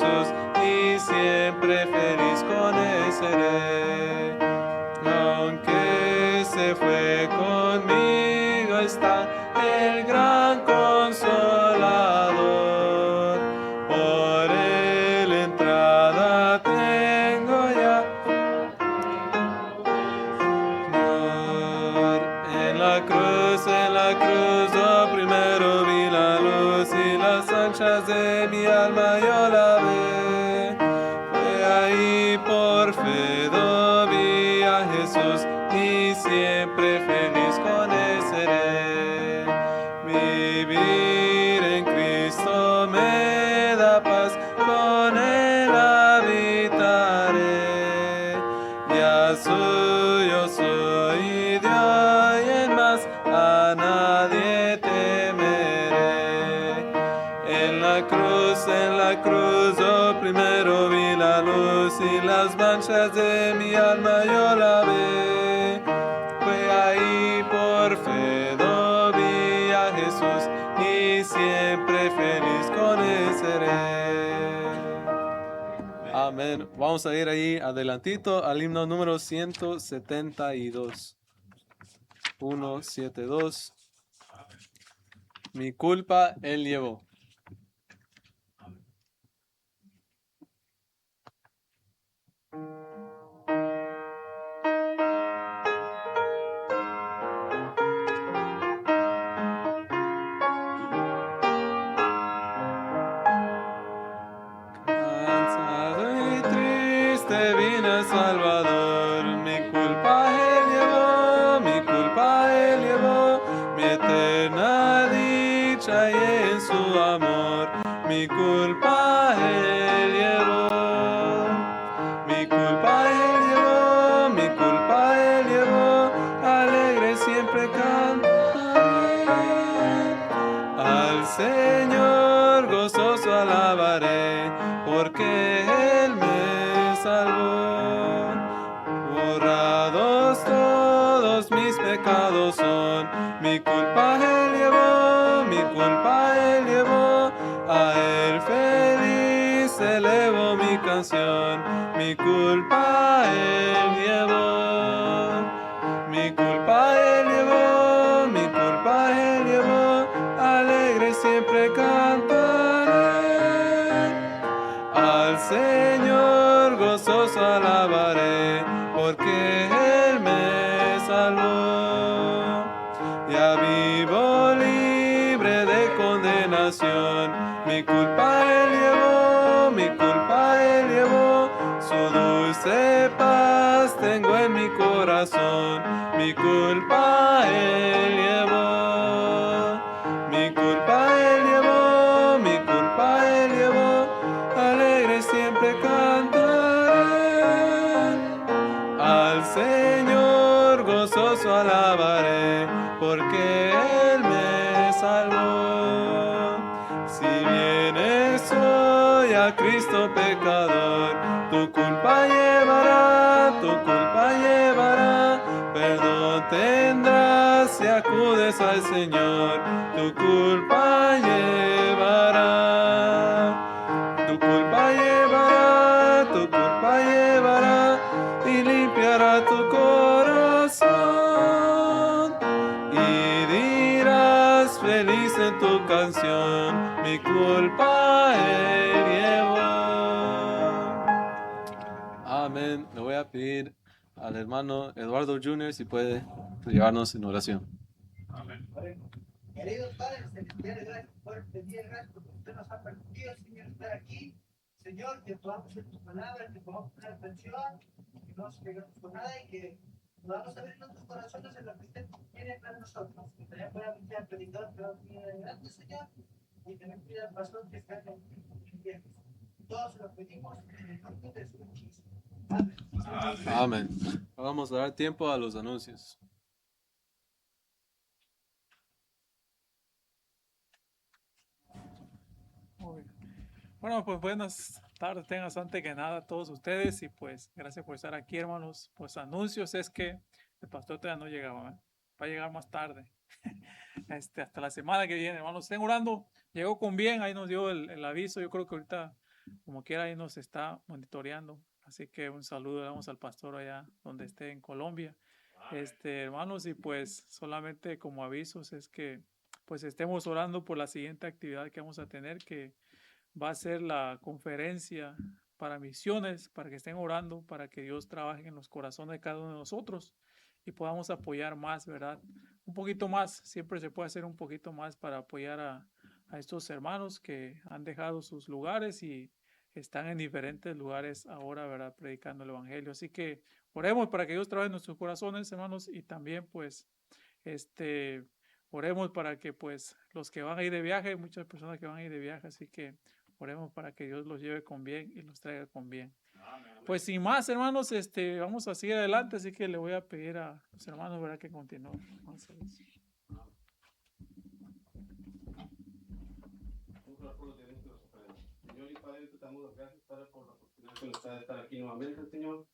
Jesús y siempre feliz con Él seré. Aunque se fue conmigo está el gran Consolador. Por Él entrada tengo ya. En la cruz, yo primero vi la luz y las anchas de mi alma yo la vi. Fue ahí por fe vi a Jesús y siempre feliz con Él seré. Vivir en Cristo me da paz, con Él habitaré. Ya suyo soy de hoy en más, a nadie temeré. En la cruz, yo primero vi la luz y las manchas de mi alma yo la vi. Fue ahí por fe vi a Jesús y siempre feliz con Él seré. Amén. Vamos a ir ahí adelantito al himno número 172. 172. Mi culpa Él llevó. Cansado y triste vine al Salvador, mi culpa Él llevó, mi culpa Él llevó, mi eterna dicha y en su amor, mi culpa Él llevó, mi culpa Él llevó, mi culpa Él llevó, alegre siempre cantaré, al Señor gozoso alabaré, porque Él me salvó. Borrados todos mis pecados son, mi culpa Él llevó, mi culpa Él llevó, a Él feliz elevo mi canción, mi culpa Él llevó, mi culpa Él llevó, mi culpa Él llevó, alegre siempre cantaré, al Señor gozoso alabaré, porque Él me salvó. Ya vivo libre de condenación, mi culpa Él llevó, mi culpa Él llevó, su dulce paz tengo en mi corazón, mi culpa Él llevó, mi culpa Él llevó, mi culpa Él llevó, alegre siempre cantaré, al Señor gozoso alabaré, porque Él me salvó. Si vienes hoy a Cristo pecador, tu culpa llevará, perdón tendrás si acudes al Señor, tu culpa llevará. Tu culpa llevará y limpiará tu corazón. Y dirás feliz en tu canción, mi culpa Él llevó. Amén. Le voy a pedir al hermano Eduardo Jr. si puede llevarnos en oración. Amén. Queridos padres celestiales, gracias por este día, gracias porque usted nos ha permitido, Señor, estar aquí. Señor, que podamos hacer tus palabras, que podamos poner atención, que no nos peguemos con nada y que podamos abrir nuestros corazones en lo que usted tiene para nosotros. Que también pueda venir al predicador que va a venir adelante, Señor, y que me pida al pastor que está en el todos lo pedimos en el nombre de Jesús. Amén. Amén. Vamos a dar tiempo a los anuncios. Bueno, pues buenas tardes, tengas antes que nada a todos ustedes y pues gracias por estar aquí, hermanos. Pues anuncios es que el pastor todavía no llegaba, va a llegar más tarde. Hasta la semana que viene, hermanos. Estén orando, llegó con bien, ahí nos dio el aviso. Yo creo que ahorita como quiera ahí nos está monitoreando. Así que un saludo le damos al pastor allá donde esté en Colombia. Hermanos, y pues solamente como avisos es que pues estemos orando por la siguiente actividad que vamos a tener, que va a ser la conferencia para misiones, para que estén orando, para que Dios trabaje en los corazones de cada uno de nosotros y podamos apoyar más, ¿verdad? Un poquito más, siempre se puede hacer un poquito más para apoyar a estos hermanos que han dejado sus lugares y están en diferentes lugares ahora, ¿verdad? Predicando el Evangelio. Así que oremos para que Dios trabaje en nuestros corazones, hermanos, y también pues, oremos para que pues los que van a ir de viaje, hay muchas personas que van a ir de viaje, así que oremos para que Dios los lleve con bien y los traiga con bien. Pues sin más, hermanos, vamos a seguir adelante, así que le voy a pedir a los hermanos, ¿verdad?, que continúen. Vamos a ver. Señor y Padre, te damos las gracias, Padre, por la oportunidad que nos da de estar aquí nuevamente, Señor.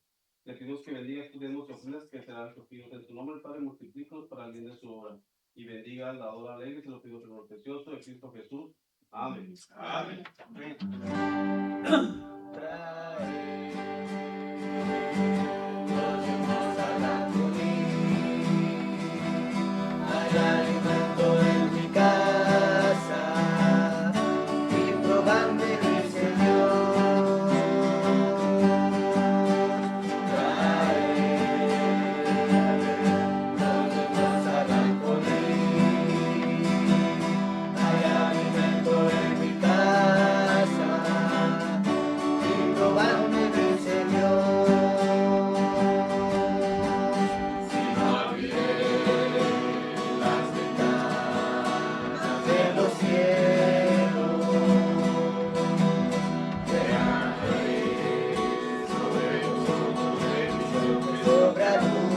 Le pedimos que bendiga y demos ofrendas que serán recogidos en tu nombre, Padre, multiplícalos para el bien de su obra. Y bendiga la hora alegre, se lo pido en el precioso de Cristo Jesús. Amén. Amén. Hay alimento en mi casa y probadme, dice Dios. Los demás hagan por mí. Hay alimento en mi casa y probadme, dice Dios. Si no abriré las ventanas de los cielos, derramaré sobre vosotros de mi sobreabunde.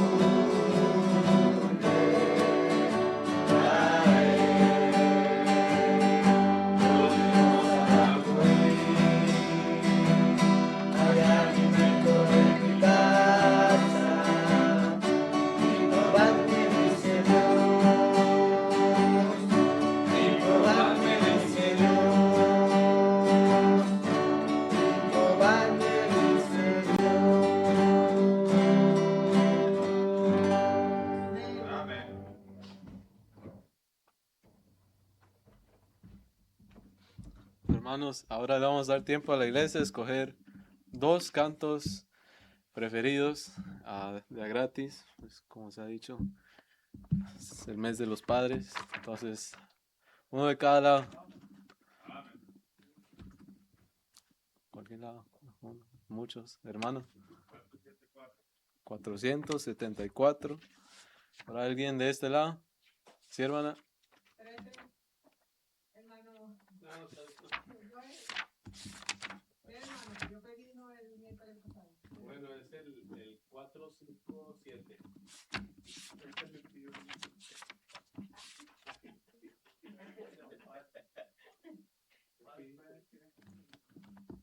Hay alimento en mi casa y probadme, dice Dios. Y probadme, dice Dios. Y probadme, dice Dios. Amén. Hermanos, ahora le vamos a dar tiempo a la iglesia a escoger 2 cantos preferidos de a gratis, pues, como se ha dicho, es el mes de los padres, entonces uno de cada lado. Cualquier lado, muchos hermanos. 474. ¿Habrá alguien de este lado? ¿Sí, hermana? Bueno, es el 457.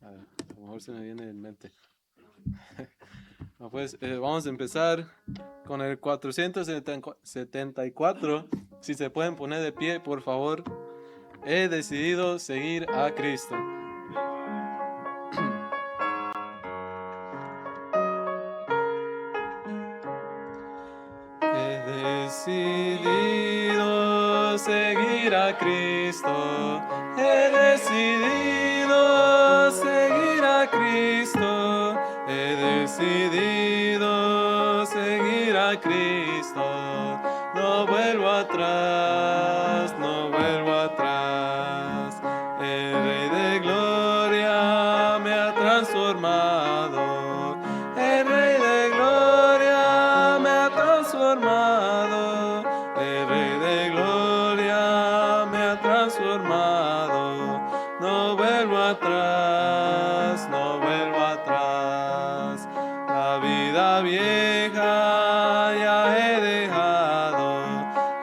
A lo mejor se me viene en mente. No, pues vamos a empezar con el 474. Si se pueden poner de pie, por favor. He decidido seguir a Cristo. He decidido seguir a Cristo. He decidido seguir a Cristo. He decidido seguir a Cristo. No vuelvo atrás, no vuelvo atrás. El Rey de Gloria me ha transformado. El Rey de Gloria me ha transformado. El Rey de Gloria me ha transformado. No vuelvo atrás, no vuelvo atrás. La vida vieja ya he dejado.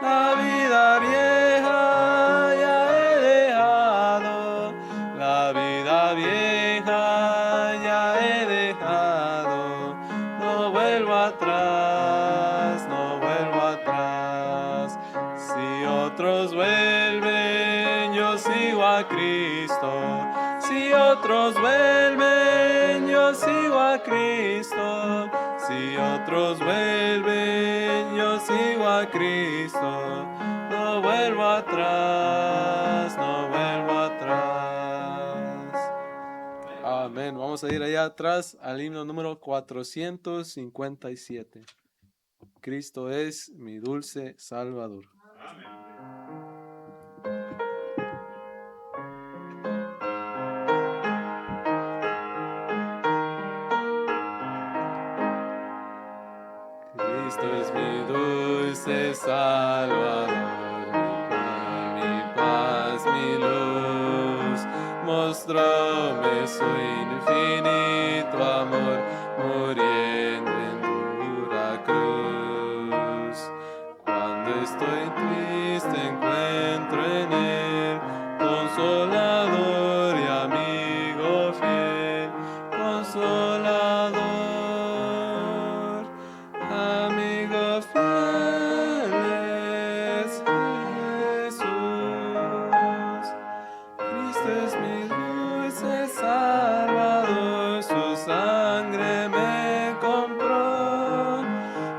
La vida vieja ya he dejado. La vida vieja ya he dejado. No vuelvo atrás, no vuelvo atrás. Si otros vuelven, yo sigo a Cristo. Si otros otros vuelven, yo sigo a Cristo. Si otros vuelven, yo sigo a Cristo. No vuelvo atrás, no vuelvo atrás. Amén. Vamos a ir allá atrás al himno número 457. Cristo es mi dulce Salvador. Cristo es mi dulce Salvador, mi paz, mi luz, mostróme su infinito amor, muriendo en dura cruz. Cuando estoy triste encuentro en él, consolador y amigo fiel, consolador. Amigo fiel es Jesús. Cristo es mi dulce Salvador, su sangre me compró,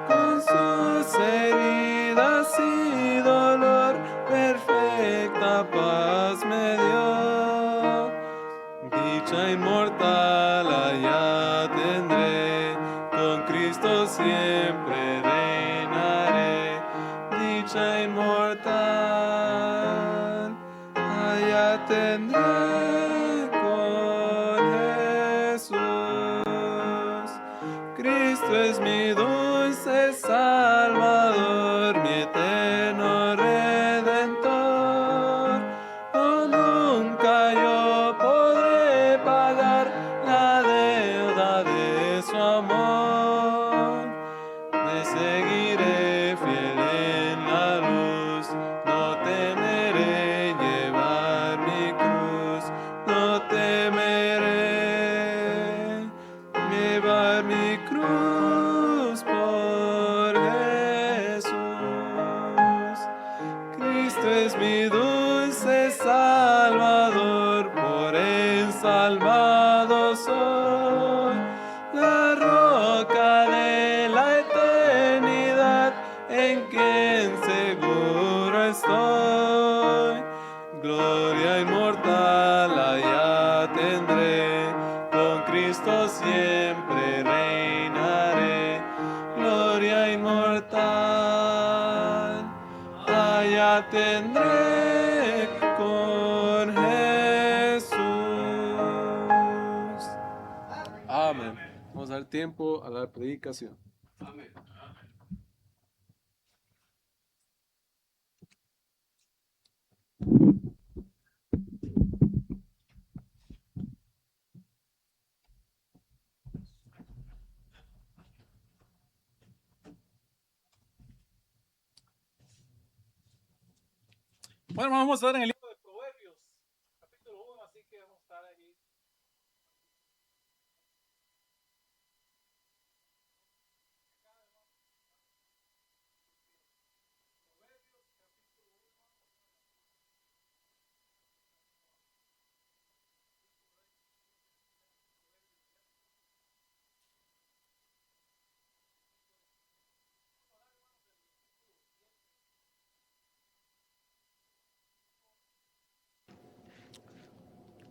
con sus heridas y dolor, perfecta paz me dio. Dicha inmortal allá tendré, con Cristo siempre reinaré. Dicha inmortal allá tendré con Jesús. Cristo es mi dulce Salvador, mi eterno Redentor. Oh, nunca yo podré pagar la deuda de su amor. Me seguiré fiel en la luz, no temeré llevar mi cruz, no temeré llevar mi cruz por Jesús. Cristo es mi dulce Salvador, por él salvado soy, la roca de la eternidad en quien seguro estoy. Gloria inmortal allá tendré, con Cristo siempre reinaré. Gloria inmortal allá tendré con Jesús. Amén. Vamos a dar tiempo a la predicación. Amén. Bueno, vamos a estar en el libro de Proverbios, capítulo 1, así que vamos a estar ahí.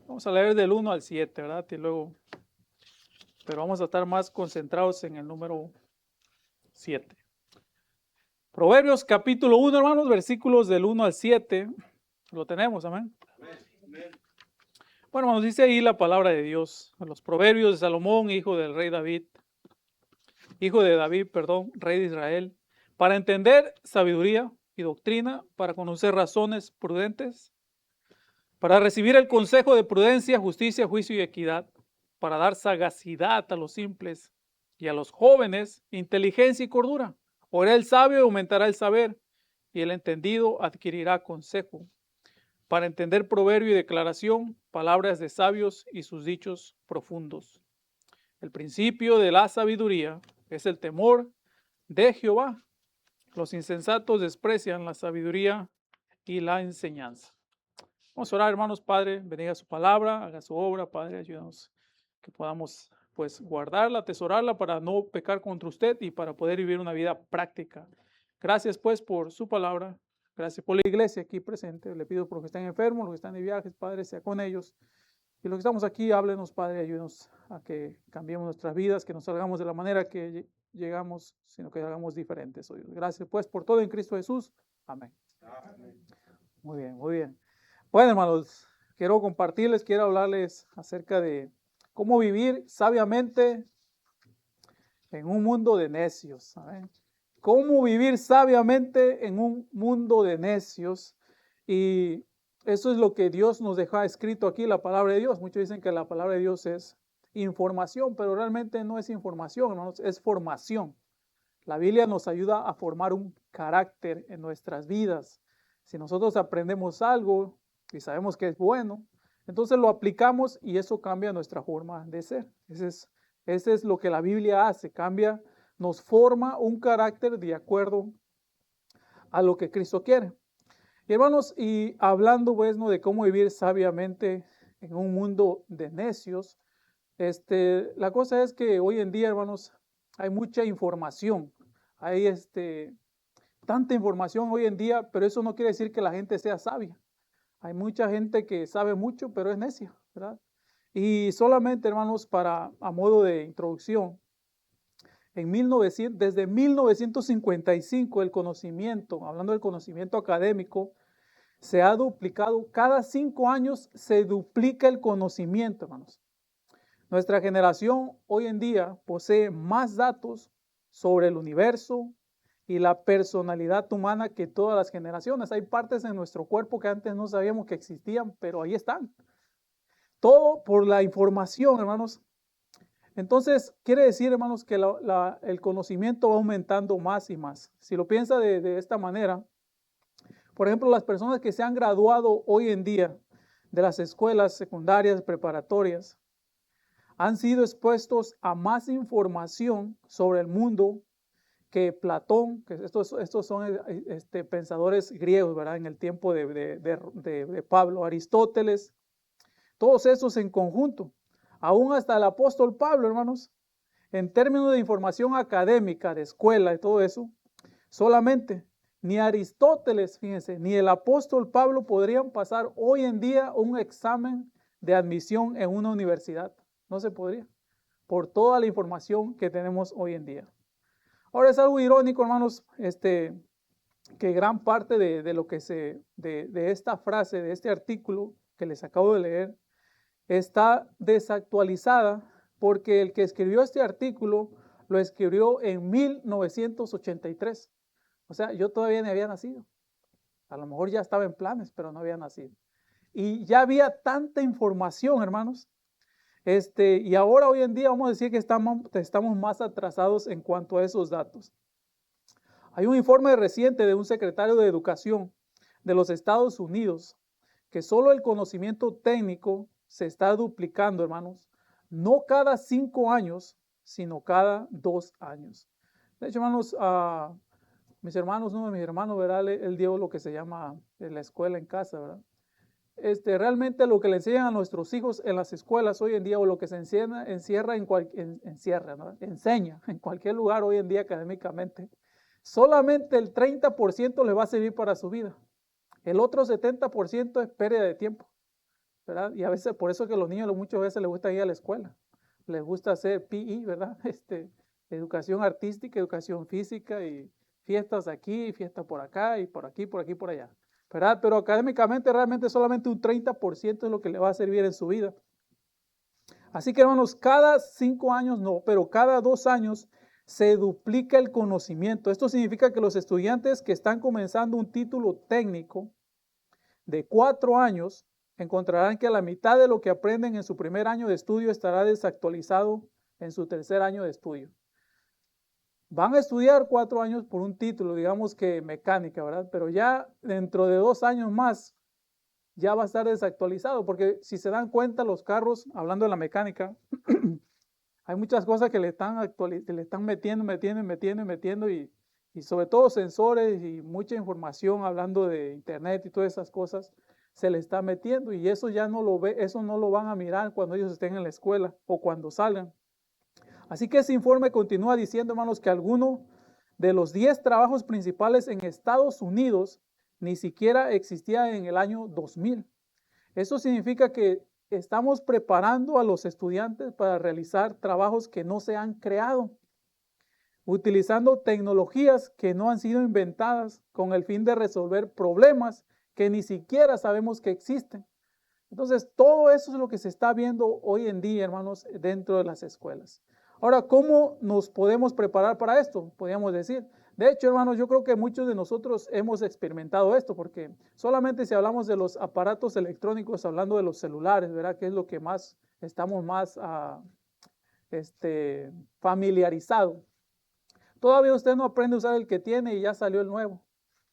Vamos a leer del 1 al 7, ¿verdad? Y luego, pero vamos a estar más concentrados en el número 7. Proverbios capítulo 1, hermanos, versículos del 1 al 7. Lo tenemos, amén. Bueno, nos dice ahí la palabra de Dios. Los proverbios de Salomón, hijo del rey David. Hijo de David, perdón, rey de Israel. Para entender sabiduría y doctrina, para conocer razones prudentes, para recibir el consejo de prudencia, justicia, juicio y equidad, para dar sagacidad a los simples y a los jóvenes, inteligencia y cordura. Oirá el sabio y aumentará el saber, y el entendido adquirirá consejo. Para entender proverbio y declaración, palabras de sabios y sus dichos profundos. El principio de la sabiduría es el temor de Jehová. Los insensatos desprecian la sabiduría y la enseñanza. Vamos a orar, hermanos. Padre, bendiga su palabra, haga su obra, Padre, ayúdanos que podamos pues guardarla, atesorarla para no pecar contra usted y para poder vivir una vida práctica. Gracias pues por su palabra, gracias por la iglesia aquí presente. Le pido por los que están enfermos, los que están de viajes, Padre, sea con ellos. Y los que estamos aquí, háblenos, Padre, ayúdenos a que cambiemos nuestras vidas, que nos salgamos de la manera que llegamos, sino que hagamos diferentes. Gracias pues por todo en Cristo Jesús. Amén. Muy bien, muy bien. Bueno, hermanos, quiero hablarles acerca de cómo vivir sabiamente en un mundo de necios. ¿Saben? Cómo vivir sabiamente en un mundo de necios. Y eso es lo que Dios nos deja escrito aquí, la palabra de Dios. Muchos dicen que la palabra de Dios es información, pero realmente no es información, hermanos, es formación. La Biblia nos ayuda a formar un carácter en nuestras vidas. Si nosotros aprendemos algo y sabemos que es bueno, entonces lo aplicamos y eso cambia nuestra forma de ser. Ese es lo que la Biblia hace, nos forma un carácter de acuerdo a lo que Cristo quiere. Y hermanos, y hablando pues, ¿no?, de cómo vivir sabiamente en un mundo de necios, la cosa es que hoy en día, hermanos, hay mucha información, hay tanta información hoy en día, pero eso no quiere decir que la gente sea sabia. Hay mucha gente que sabe mucho, pero es necia, ¿verdad? Y solamente, hermanos, a modo de introducción, desde 1955 el conocimiento, hablando del conocimiento académico, se ha duplicado. Cada 5 años se duplica el conocimiento, hermanos. Nuestra generación hoy en día posee más datos sobre el universo y la personalidad humana que todas las generaciones. Hay partes en nuestro cuerpo que antes no sabíamos que existían, pero ahí están. Todo por la información, hermanos. Entonces, quiere decir, hermanos, que el conocimiento va aumentando más y más. Si lo piensa de esta manera, por ejemplo, las personas que se han graduado hoy en día de las escuelas secundarias, preparatorias, han sido expuestos a más información sobre el mundo que Platón, que estos son pensadores griegos, ¿verdad? En el tiempo de Pablo, Aristóteles, todos esos en conjunto, aún hasta el apóstol Pablo, hermanos, en términos de información académica, de escuela y todo eso, solamente ni Aristóteles, fíjense, ni el apóstol Pablo podrían pasar hoy en día un examen de admisión en una universidad. No se podría, por toda la información que tenemos hoy en día. Ahora es algo irónico, hermanos, que gran parte de lo que de esta frase, de este artículo que les acabo de leer, está desactualizada porque el que escribió este artículo lo escribió en 1983. O sea, yo todavía no había nacido. A lo mejor ya estaba en planes, pero no había nacido. Y ya había tanta información, hermanos. Y ahora hoy en día vamos a decir que estamos más atrasados en cuanto a esos datos. Hay un informe reciente de un secretario de Educación de los Estados Unidos que solo el conocimiento técnico se está duplicando, hermanos, no cada 5 años, sino cada 2 años. De hecho, hermanos, uno de mis hermanos, ¿verdad? Él dio lo que se llama la escuela en casa, ¿verdad? Realmente lo que le enseñan a nuestros hijos en las escuelas hoy en día, o lo que se enseña en cualquier lugar hoy en día académicamente, solamente el 30% le va a servir para su vida. El otro 70% es pérdida de tiempo, ¿verdad? Y a veces, por eso que a los niños muchas veces les gusta ir a la escuela, les gusta hacer PE, ¿verdad? Educación artística, educación física, y fiestas aquí, fiestas por acá, y por aquí, por allá, ¿verdad? Pero académicamente realmente solamente un 30% es lo que le va a servir en su vida. Así que, hermanos, cada 5 años no, pero cada 2 años se duplica el conocimiento. Esto significa que los estudiantes que están comenzando un título técnico de 4 años encontrarán que a la mitad de lo que aprenden en su primer año de estudio estará desactualizado en su tercer año de estudio. Van a estudiar 4 años por un título, digamos que mecánica, ¿verdad? Pero ya dentro de 2 años más ya va a estar desactualizado, porque si se dan cuenta, los carros, hablando de la mecánica, hay muchas cosas que le están metiendo, y sobre todo sensores y mucha información, hablando de internet y todas esas cosas. se le está metiendo y eso ya no lo ve, eso no lo van a mirar cuando ellos estén en la escuela o cuando salgan. Así que ese informe continúa diciendo, hermanos, que alguno de los 10 trabajos principales en Estados Unidos ni siquiera existía en el año 2000. Eso significa que estamos preparando a los estudiantes para realizar trabajos que no se han creado, utilizando tecnologías que no han sido inventadas con el fin de resolver problemas que ni siquiera sabemos que existen. Entonces, todo eso es lo que se está viendo hoy en día, hermanos, dentro de las escuelas. Ahora, ¿cómo nos podemos preparar para esto? Podríamos decir. De hecho, hermanos, yo creo que muchos de nosotros hemos experimentado esto, porque solamente si hablamos de los aparatos electrónicos, hablando de los celulares, ¿verdad? Que es lo que más estamos más familiarizados. Todavía usted no aprende a usar el que tiene y ya salió el nuevo,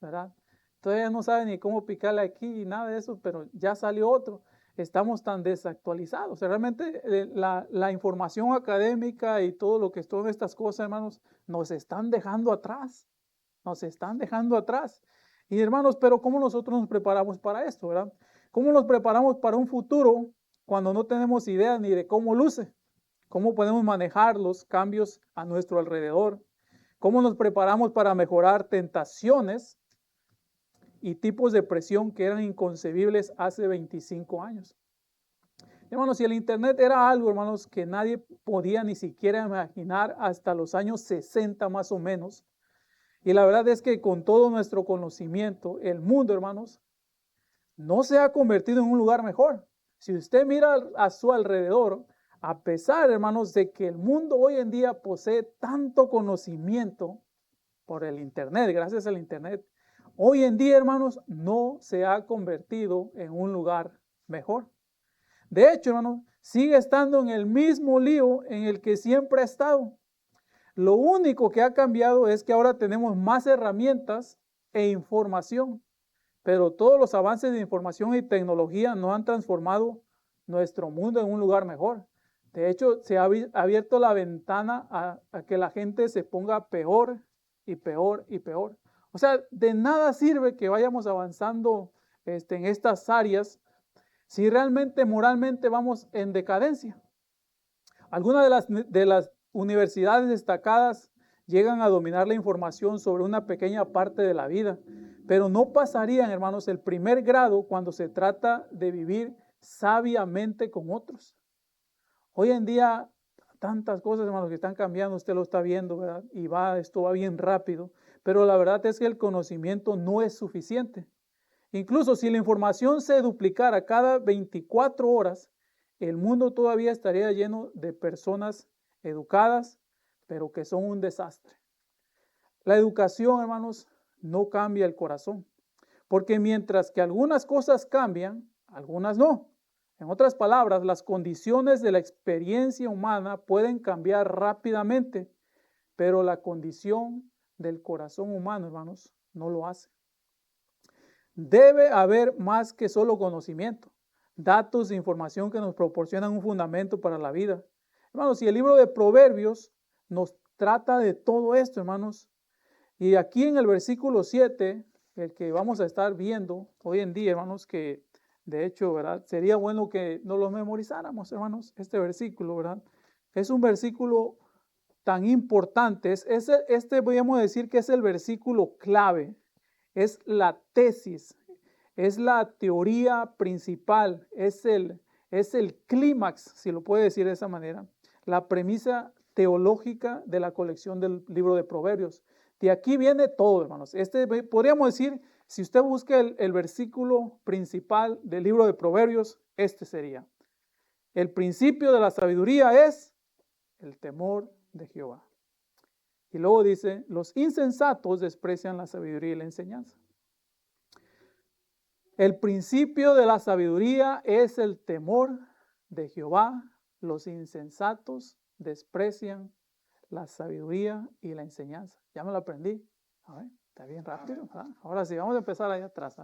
¿verdad? Todavía no sabe ni cómo picarle aquí y nada de eso, pero ya salió otro. Estamos tan desactualizados. Realmente la información académica y todo lo que son estas cosas, hermanos, nos están dejando atrás. Nos están dejando atrás. Y hermanos, pero ¿cómo nosotros nos preparamos para esto, verdad? ¿Cómo nos preparamos para un futuro cuando no tenemos idea ni de cómo luce? ¿Cómo podemos manejar los cambios a nuestro alrededor? ¿Cómo nos preparamos para mejorar tentaciones y tipos de presión que eran inconcebibles hace 25 años? Hermanos, si el internet era algo, hermanos, que nadie podía ni siquiera imaginar hasta los años 60 más o menos, y la verdad es que con todo nuestro conocimiento, el mundo, hermanos, no se ha convertido en un lugar mejor. Si usted mira a su alrededor, a pesar, hermanos, de que el mundo hoy en día posee tanto conocimiento por el internet, gracias al internet, hoy en día, hermanos, no se ha convertido en un lugar mejor. De hecho, hermanos, sigue estando en el mismo lío en el que siempre ha estado. Lo único que ha cambiado es que ahora tenemos más herramientas e información, pero todos los avances de información y tecnología no han transformado nuestro mundo en un lugar mejor. De hecho, se ha abierto la ventana a que la gente se ponga peor y peor y peor. O sea, de nada sirve que vayamos avanzando en estas áreas si realmente moralmente vamos en decadencia. Algunas de las universidades destacadas llegan a dominar la información sobre una pequeña parte de la vida, pero no pasarían, hermanos, el primer grado cuando se trata de vivir sabiamente con otros. Hoy en día, tantas cosas, hermanos, que están cambiando, usted lo está viendo, ¿verdad? Y esto va bien rápido, pero la verdad es que el conocimiento no es suficiente. Incluso si la información se duplicara cada 24 horas, el mundo todavía estaría lleno de personas educadas, pero que son un desastre. La educación, hermanos, no cambia el corazón, porque mientras que algunas cosas cambian, algunas no. En otras palabras, las condiciones de la experiencia humana pueden cambiar rápidamente, pero la condición del corazón humano, hermanos, no lo hace. Debe haber más que solo conocimiento, datos e información que nos proporcionan un fundamento para la vida. Hermanos, si el libro de Proverbios nos trata de todo esto, hermanos, y aquí en el versículo 7, el que vamos a estar viendo hoy en día, hermanos, que de hecho, ¿verdad? Sería bueno que nos lo memorizáramos, hermanos, este versículo, ¿verdad? Es un versículo tan importante, podríamos decir que es el versículo clave, es la tesis, es la teoría principal, es el clímax, si lo puede decir de esa manera, la premisa teológica de la colección del libro de Proverbios. De aquí viene todo, hermanos. Podríamos decir, si usted busca el versículo principal del libro de Proverbios, este sería: el principio de la sabiduría es el temor de Jehová. Y luego dice, los insensatos desprecian la sabiduría y la enseñanza. El principio de la sabiduría es el temor de Jehová. Los insensatos desprecian la sabiduría y la enseñanza. Ya me lo aprendí. A ver, está bien rápido, ¿verdad? Ahora sí, vamos a empezar allá atrás.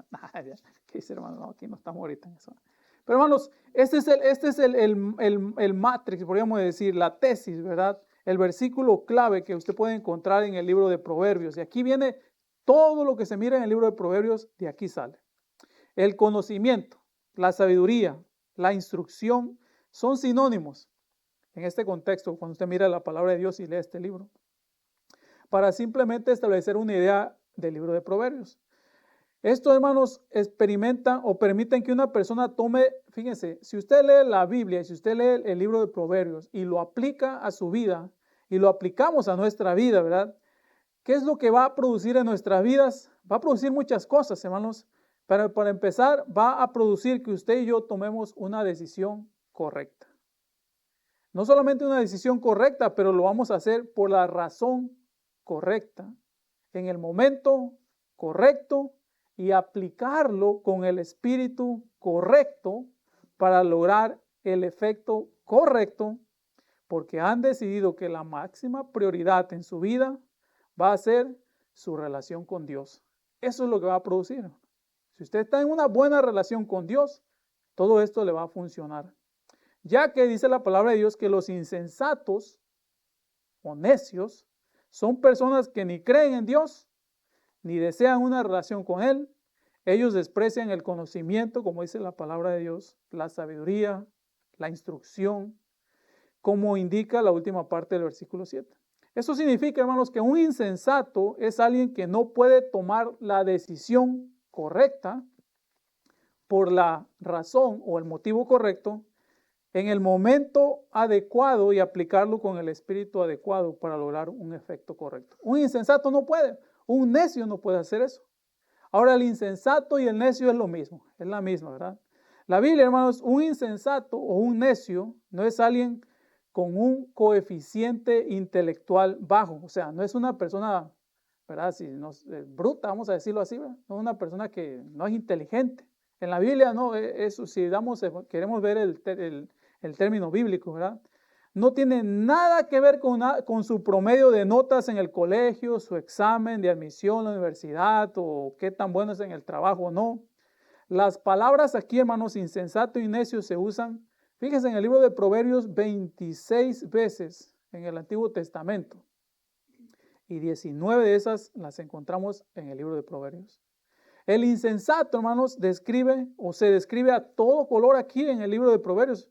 ¿Qué dice, hermano? No, aquí no estamos ahorita en eso. Pero hermanos, este es el matrix, podríamos decir, la tesis, ¿verdad? El versículo clave que usted puede encontrar en el libro de Proverbios. Y aquí viene todo lo que se mira en el libro de Proverbios, de aquí sale. el conocimiento, la sabiduría, la instrucción son sinónimos en este contexto cuando usted mira la palabra de Dios y lee este libro, para simplemente establecer una idea del libro de Proverbios. Esto, hermanos, experimentan o permiten que una persona tome, fíjense, si usted lee la Biblia, si usted lee el libro de Proverbios y lo aplica a su vida y lo aplicamos a nuestra vida, ¿verdad? ¿Qué es lo que va a producir en nuestras vidas? Va a producir muchas cosas, hermanos. Pero para empezar, va a producir que usted y yo tomemos una decisión correcta. No solamente una decisión correcta, pero lo vamos a hacer por la razón correcta, en el momento correcto y aplicarlo con el espíritu correcto para lograr el efecto correcto, porque han decidido que la máxima prioridad en su vida va a ser su relación con Dios. Eso es lo que va a producir. Si usted está en una buena relación con Dios, todo esto le va a funcionar. Ya que dice la palabra de Dios que los insensatos o necios son personas que ni creen en Dios, ni desean una relación con Él. Ellos desprecian el conocimiento, como dice la palabra de Dios, la sabiduría, la instrucción, como indica la última parte del versículo 7. Eso significa, hermanos, que un insensato es alguien que no puede tomar la decisión correcta por la razón o el motivo correcto en el momento adecuado y aplicarlo con el espíritu adecuado para lograr un efecto correcto. Un insensato no puede, un necio no puede hacer eso. Ahora, el insensato y el necio es lo mismo, es la misma, ¿verdad? La Biblia, hermanos, un insensato o un necio no es alguien con un coeficiente intelectual bajo, o sea, no es una persona, ¿verdad? Si no, bruta, vamos a decirlo así, ¿verdad? No es una persona que no es inteligente. En la Biblia, no, eso, si queremos ver el término bíblico, ¿verdad? No tiene nada que ver con su promedio de notas en el colegio, su examen de admisión a la universidad o qué tan bueno es en el trabajo, no. Las palabras aquí, hermanos, insensato y necio se usan, fíjense, en el libro de Proverbios 26 veces en el Antiguo Testamento y 19 de esas las encontramos en el libro de Proverbios. El insensato, hermanos, se describe a todo color aquí en el libro de Proverbios.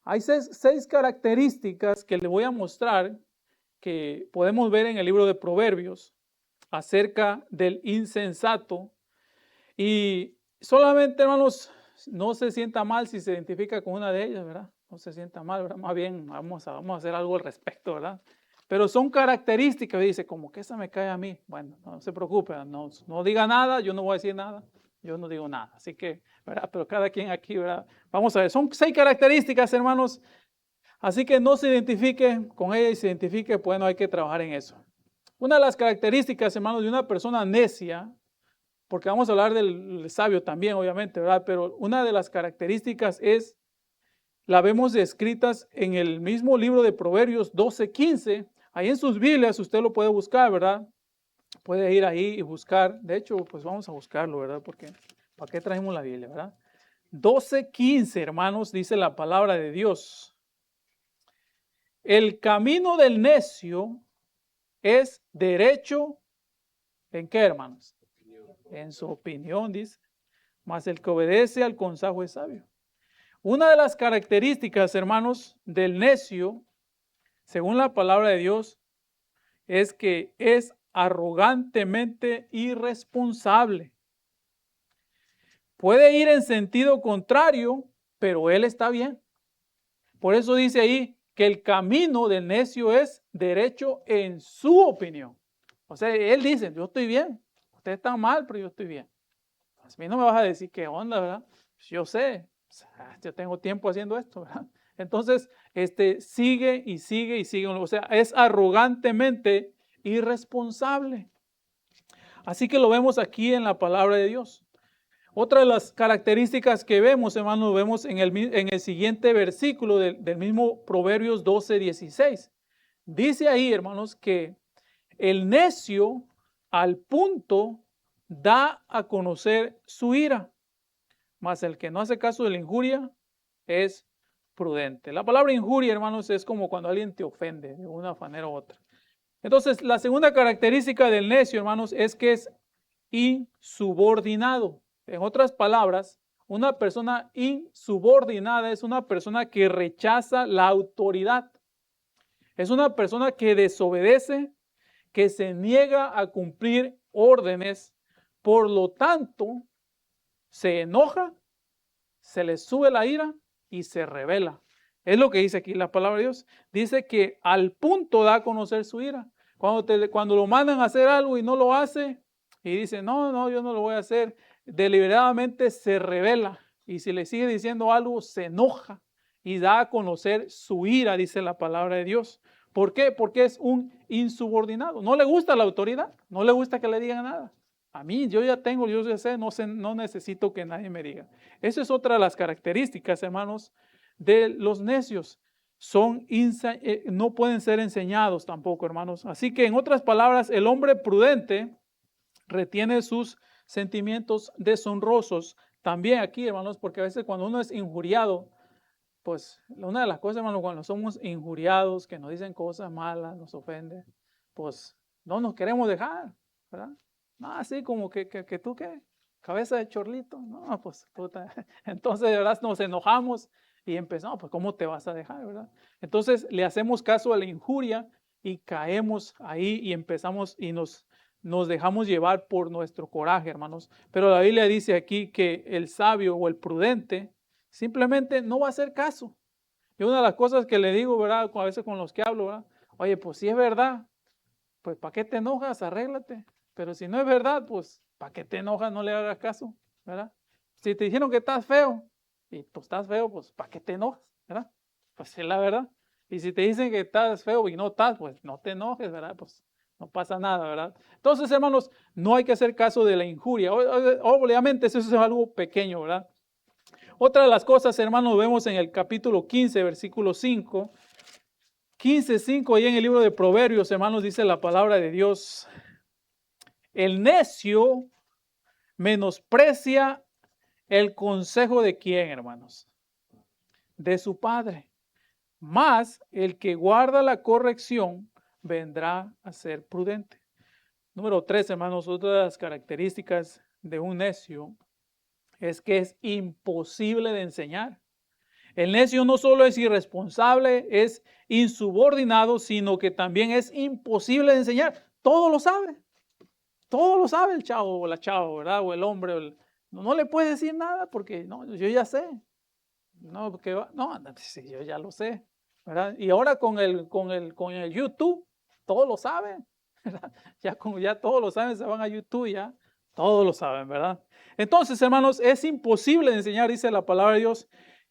Hay seis características que le voy a mostrar que podemos ver en el libro de Proverbios acerca del insensato. Y solamente, hermanos, no se sienta mal si se identifica con una de ellas, ¿verdad? No se sienta mal, ¿verdad? Más bien vamos a hacer algo al respecto, ¿verdad? Pero son características, dice, como que esa me cae a mí. Bueno, no se preocupe, no diga nada, yo no voy a decir nada, yo no digo nada. Así que, ¿verdad? Pero cada quien aquí, ¿verdad? Vamos a ver, son 6 características, hermanos. Así que no se identifique con ella y se identifique, bueno, hay que trabajar en eso. Una de las características, hermanos, de una persona necia, porque vamos a hablar del sabio también, obviamente, ¿verdad? Pero una de las características la vemos descritas en el mismo libro de Proverbios 12:15. Ahí en sus Biblias usted lo puede buscar, ¿verdad? Puede ir ahí y buscar. De hecho, pues vamos a buscarlo, ¿verdad? Porque ¿para qué trajimos la Biblia, verdad? 12:15, hermanos, dice la palabra de Dios. El camino del necio es derecho, ¿en qué, hermanos? En su opinión, dice. Mas el que obedece al consejo es sabio. Una de las características, hermanos, del necio, según la palabra de Dios, es que es arrogantemente irresponsable. Puede ir en sentido contrario, pero él está bien. Por eso dice ahí que el camino del necio es derecho en su opinión. O sea, él dice, yo estoy bien, usted está mal, pero yo estoy bien. A mí no me vas a decir qué onda, ¿verdad? Pues yo sé, yo tengo tiempo haciendo esto, ¿verdad? Entonces, sigue y sigue y sigue. O sea, es arrogantemente irresponsable. Así que lo vemos aquí en la palabra de Dios. Otra de las características que vemos, hermanos, vemos en el siguiente versículo del mismo Proverbios 12:16. Dice ahí, hermanos, que el necio al punto da a conocer su ira, mas el que no hace caso de la injuria es prudente. La palabra injuria, hermanos, es como cuando alguien te ofende de una manera u otra. Entonces, la segunda característica del necio, hermanos, es que es insubordinado. En otras palabras, una persona insubordinada es una persona que rechaza la autoridad. Es una persona que desobedece, que se niega a cumplir órdenes, por lo tanto, se enoja, se le sube la ira y se rebela. Es lo que dice aquí la palabra de Dios. Dice que al punto da a conocer su ira. Cuando lo mandan a hacer algo y no lo hace, y dice, no, yo no lo voy a hacer, deliberadamente se rebela. Y si le sigue diciendo algo, se enoja y da a conocer su ira, dice la palabra de Dios. ¿Por qué? Porque es un insubordinado. No le gusta la autoridad, no le gusta que le digan nada. A mí, yo ya tengo, yo ya sé, no necesito que nadie me diga. Esa es otra de las características, hermanos, de los necios. No pueden ser enseñados tampoco, hermanos. Así que, en otras palabras, el hombre prudente retiene sus sentimientos deshonrosos. También aquí, hermanos, porque a veces cuando uno es injuriado, pues una de las cosas, hermanos, cuando somos injuriados, que nos dicen cosas malas, nos ofenden, pues no nos queremos dejar, ¿verdad? No, así como que tú, ¿qué? Cabeza de chorlito, no, pues puta. Entonces, de verdad, nos enojamos y empezamos, pues ¿cómo te vas a dejar, verdad? Entonces le hacemos caso a la injuria y caemos ahí y empezamos y nos dejamos llevar por nuestro coraje, hermanos. Pero la Biblia dice aquí que el sabio o el prudente simplemente no va a hacer caso. Y una de las cosas que le digo, ¿verdad? A veces con los que hablo, ¿verdad? Oye, pues si es verdad, pues ¿para qué te enojas? Arréglate. Pero si no es verdad, pues ¿para qué te enojas? No le hagas caso, ¿verdad? Si te dijeron que estás feo y tú estás feo, pues ¿para qué te enojas? ¿Verdad? Pues es la verdad. Y si te dicen que estás feo y no estás, pues no te enojes, ¿verdad? Pues no pasa nada, ¿verdad? Entonces, hermanos, no hay que hacer caso de la injuria. Obviamente eso es algo pequeño, ¿verdad? Otra de las cosas, hermanos, vemos en el capítulo 15, versículo 5. 15:5, ahí en el libro de Proverbios, hermanos, dice la palabra de Dios. El necio menosprecia el consejo de quién, hermanos? De su padre. Mas el que guarda la corrección vendrá a ser prudente. Número 3, hermanos, otra de las características de un necio es que es imposible de enseñar. El necio no solo es irresponsable, es insubordinado, sino que también es imposible de enseñar. Todo lo sabe el chavo o la chava, ¿verdad? O el hombre. No le puede decir nada porque no, yo ya sé. No, porque sí, yo ya lo sé, ¿verdad? Y ahora con el YouTube, todos lo saben, ¿verdad? Ya todos lo saben, se van a YouTube ya, todos lo saben, ¿verdad? Entonces, hermanos, es imposible de enseñar, dice la palabra de Dios.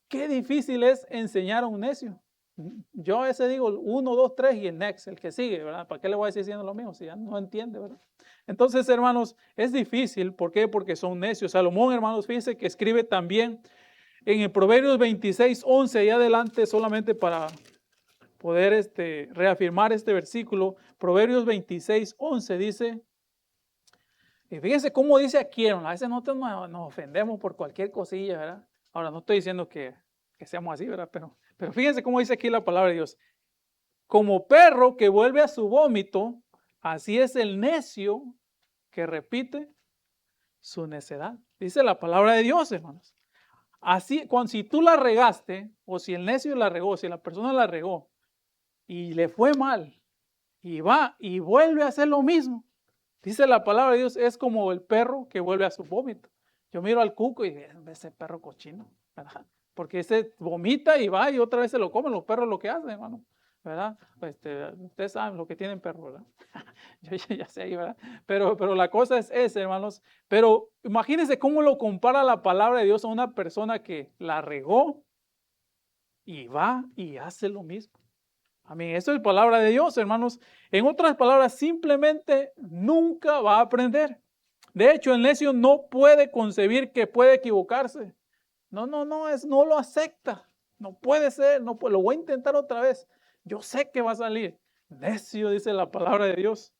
Qué difícil es enseñar a un necio. Yo a veces digo 1, 2, 3 y el next, el que sigue, ¿verdad? ¿Para qué le voy a decir diciendo lo mismo si ya no entiende, ¿verdad? Entonces, hermanos, es difícil. ¿Por qué? Porque son necios. Salomón, hermanos, fíjense que escribe también en el Proverbios 26:11, ahí adelante, solamente para poder reafirmar este versículo. Proverbios 26:11 dice, y fíjense cómo dice aquí, a veces nosotros nos ofendemos por cualquier cosilla, ¿verdad? Ahora, no estoy diciendo que seamos así, ¿verdad? Pero fíjense cómo dice aquí la palabra de Dios. Como perro que vuelve a su vómito, así es el necio que repite su necedad. Dice la palabra de Dios, hermanos. Así, si tú la regaste, o si el necio la regó, si la persona la regó, y le fue mal, y va y vuelve a hacer lo mismo, dice la palabra de Dios, es como el perro que vuelve a su vómito. Yo miro al cuco y digo, ese perro cochino, ¿verdad? Porque ese vomita y va y otra vez se lo comen los perros, lo que hacen, hermano, ¿verdad? Ustedes saben lo que tienen perros, ¿verdad? Yo ya sé ahí, ¿verdad? Pero la cosa es esa, hermanos. Pero imagínense cómo lo compara la palabra de Dios a una persona que la regó y va y hace lo mismo. Amén. Esto es palabra de Dios, hermanos. En otras palabras, simplemente nunca va a aprender. De hecho, el necio no puede concebir que puede equivocarse. No lo acepta. No puede ser, lo voy a intentar otra vez. Yo sé que va a salir. Necio, dice la palabra de Dios.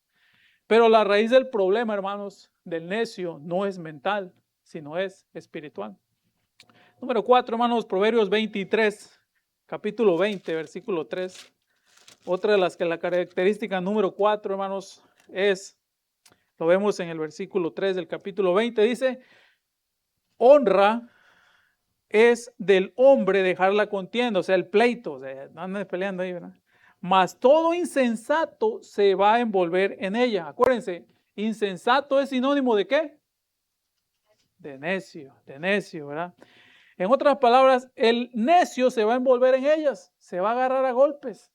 Pero la raíz del problema, hermanos, del necio no es mental, sino es espiritual. Número 4, hermanos, Proverbios 23, capítulo 20, versículo 3. Otra de las que la característica número 4, hermanos, lo vemos en el versículo 3 del capítulo 20, dice, honra es del hombre dejar la contienda, o sea, el pleito, o sea, no andan peleando ahí, ¿verdad? Mas todo insensato se va a envolver en ella. Acuérdense, insensato es sinónimo ¿de qué? De necio, ¿verdad? En otras palabras, el necio se va a envolver en ellas, se va a agarrar a golpes,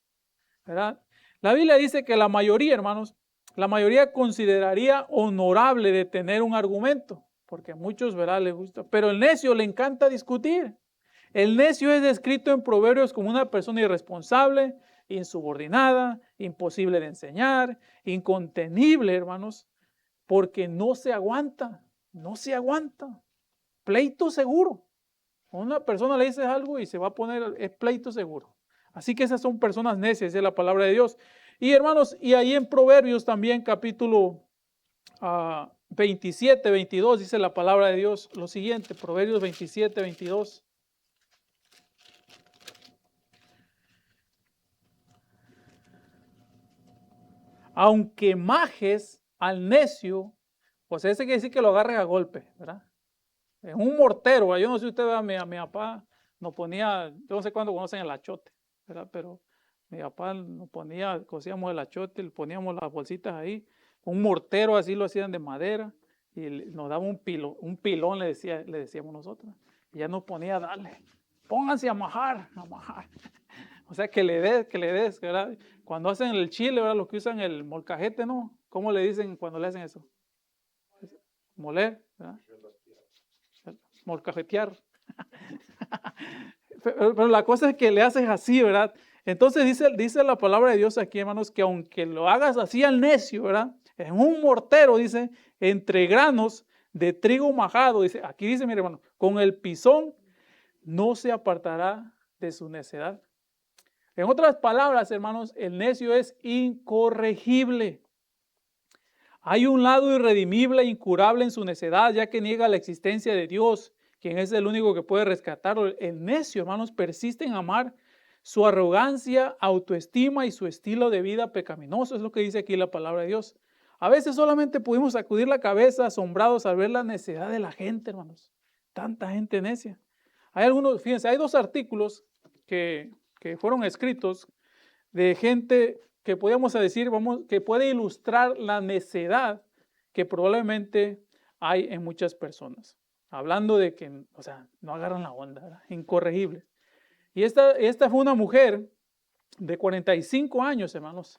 ¿verdad? La Biblia dice que la mayoría, hermanos, la mayoría consideraría honorable de tener un argumento, porque a muchos, ¿verdad?, les gusta, pero el necio le encanta discutir. El necio es descrito en Proverbios como una persona irresponsable, insubordinada, imposible de enseñar, incontenible, hermanos, porque no se aguanta, pleito seguro. A una persona le dices algo y se va a poner, es pleito seguro. Así que esas son personas necias, es la palabra de Dios. Y hermanos, y ahí en Proverbios también capítulo 27, 22, dice la palabra de Dios lo siguiente, Proverbios 27, 22. Aunque majes al necio, pues ese quiere decir que lo agarres a golpe, ¿verdad? Es un mortero, yo no sé si usted ve a mi papá, nos ponía, yo no sé cuándo conocen el achote, ¿verdad? Pero mi papá nos ponía, cosíamos el achote, le poníamos las bolsitas ahí, un mortero así lo hacían de madera, y nos daba un pilón le decíamos nosotros, y ya nos ponía a darle, pónganse a majar. O sea, que le des, ¿verdad? Cuando hacen el chile, ¿verdad? Los que usan el molcajete, ¿no? ¿Cómo le dicen cuando le hacen eso? Moler, ¿verdad? Molcajetear. Pero la cosa es que le haces así, ¿verdad? Entonces dice la palabra de Dios aquí, hermanos, que aunque lo hagas así al necio, ¿verdad? En un mortero, dice, entre granos de trigo majado, dice, aquí dice, mi hermano, con el pisón no se apartará de su necedad. En otras palabras, hermanos, el necio es incorregible. Hay un lado irredimible e incurable en su necedad, ya que niega la existencia de Dios, quien es el único que puede rescatarlo. El necio, hermanos, persiste en amar su arrogancia, autoestima y su estilo de vida pecaminoso. Es lo que dice aquí la palabra de Dios. A veces solamente pudimos sacudir la cabeza asombrados al ver la necedad de la gente, hermanos. Tanta gente necia. Hay algunos, fíjense, hay 2 artículos que fueron escritos de gente que podríamos decir, que puede ilustrar la necedad que probablemente hay en muchas personas. Hablando de que, o sea, no agarran la onda, ¿verdad? Incorregibles. Y esta fue una mujer de 45 años, hermanos.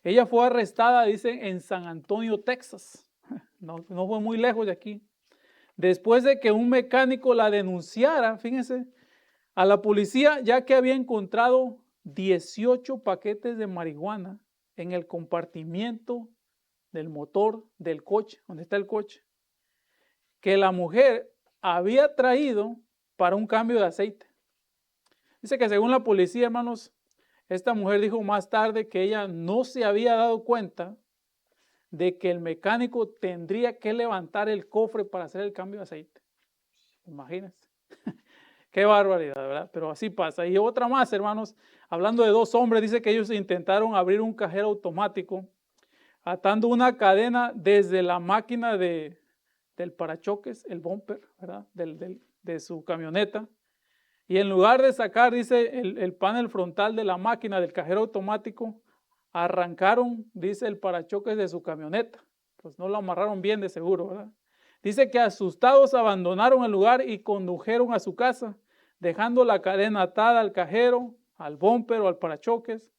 Ella fue arrestada, dicen, en San Antonio, Texas. No fue muy lejos de aquí. Después de que un mecánico la denunciara, fíjense, a la policía, ya que había encontrado 18 paquetes de marihuana en el compartimiento del motor del coche, donde está el coche, que la mujer había traído para un cambio de aceite. Dice que según la policía, hermanos, esta mujer dijo más tarde que ella no se había dado cuenta de que el mecánico tendría que levantar el cofre para hacer el cambio de aceite. Imagínense. Qué barbaridad, ¿verdad? Pero así pasa. Y otra más, hermanos, hablando de 2 hombres, dice que ellos intentaron abrir un cajero automático atando una cadena desde la máquina del parachoques, el bumper, ¿verdad? De su camioneta. Y en lugar de sacar, dice, el panel frontal de la máquina del cajero automático, arrancaron, dice, el parachoques de su camioneta. Pues no lo amarraron bien de seguro, ¿verdad? Dice que asustados abandonaron el lugar y condujeron a su casa, dejando la cadena atada al cajero, al bumper o al parachoques,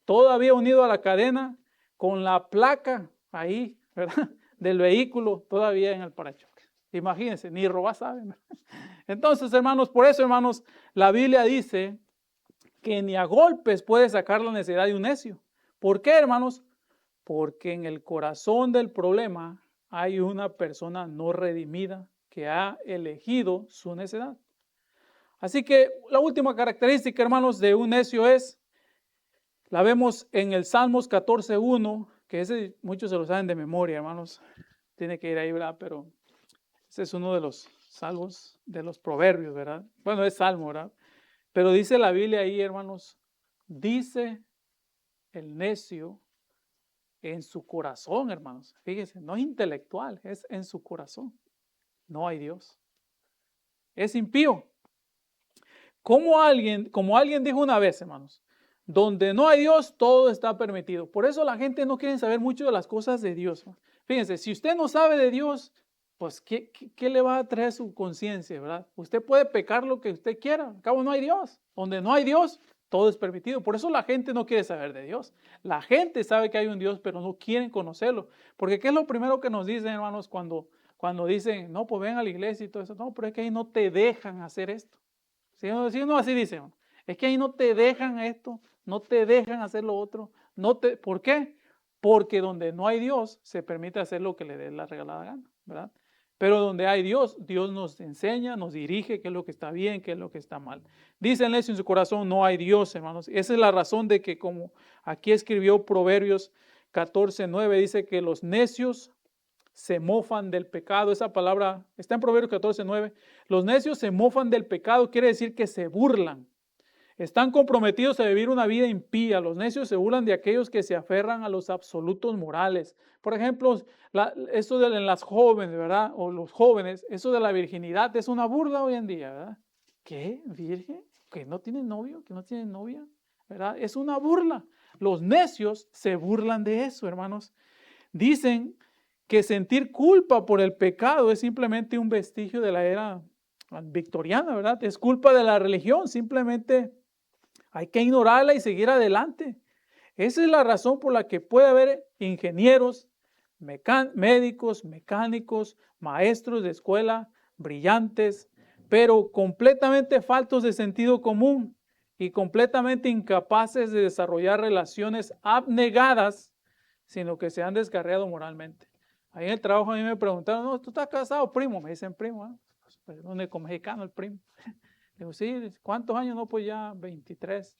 todavía unido a la cadena con la placa ahí, ¿verdad?, del vehículo todavía en el parachoques. Imagínense, ni robar saben. Entonces, hermanos, por eso, hermanos, la Biblia dice que ni a golpes puede sacar la necedad de un necio. ¿Por qué, hermanos? Porque en el corazón del problema hay una persona no redimida que ha elegido su necedad. Así que la última característica, hermanos, de un necio la vemos en el Salmos 14:1, que ese muchos se lo saben de memoria, hermanos. Tiene que ir ahí, ¿verdad? Pero ese es uno de los salmos de los proverbios, ¿verdad? Bueno, es salmo, ¿verdad? Pero dice la Biblia ahí, hermanos, dice el necio en su corazón, hermanos. Fíjense, no es intelectual, es en su corazón. No hay Dios. es impío. Como alguien dijo una vez, hermanos, donde no hay Dios, todo está permitido. Por eso la gente no quiere saber mucho de las cosas de Dios. Fíjense, si usted no sabe de Dios, pues ¿qué le va a traer su conciencia, verdad? Usted puede pecar lo que usted quiera. Al cabo no hay Dios. Donde no hay Dios, todo es permitido. Por eso la gente no quiere saber de Dios. La gente sabe que hay un Dios, pero no quieren conocerlo. Porque ¿qué es lo primero que nos dicen, hermanos, cuando dicen, no, pues ven a la iglesia y todo eso? No, pero es que ahí no te dejan hacer esto. Si no, así dicen. Es que ahí no te dejan esto, no te dejan hacer lo otro. ¿Por qué? Porque donde no hay Dios, se permite hacer lo que le dé la regalada gana, ¿verdad? Pero donde hay Dios, Dios nos enseña, nos dirige qué es lo que está bien, qué es lo que está mal. Dicen eso en su corazón, no hay Dios, hermanos. Esa es la razón de que, como aquí escribió Proverbios 14:9, dice que los necios se mofan del pecado. Esa palabra está en Proverbios 14:9. Los necios se mofan del pecado, quiere decir que se burlan. Están comprometidos a vivir una vida impía. Los necios se burlan de aquellos que se aferran a los absolutos morales. Por ejemplo, eso en las jóvenes, ¿verdad? O los jóvenes, eso de la virginidad es una burla hoy en día, ¿verdad? ¿Qué? ¿Virgen? ¿Que no tiene novio? ¿Que no tiene novia? ¿Verdad? Es una burla. Los necios se burlan de eso, hermanos. Dicen que sentir culpa por el pecado es simplemente un vestigio de la era victoriana, ¿verdad? Es culpa de la religión, simplemente hay que ignorarla y seguir adelante. Esa es la razón por la que puede haber ingenieros, médicos, mecánicos, maestros de escuela, brillantes, pero completamente faltos de sentido común y completamente incapaces de desarrollar relaciones abnegadas, sino que se han descarriado moralmente. Ahí en el trabajo a mí me preguntaron, no, ¿tú estás casado, primo? Me dicen primo, ¿eh? Pues, ¿dónde con mexicano el primo? Digo, sí, ¿cuántos años? No, pues ya 23.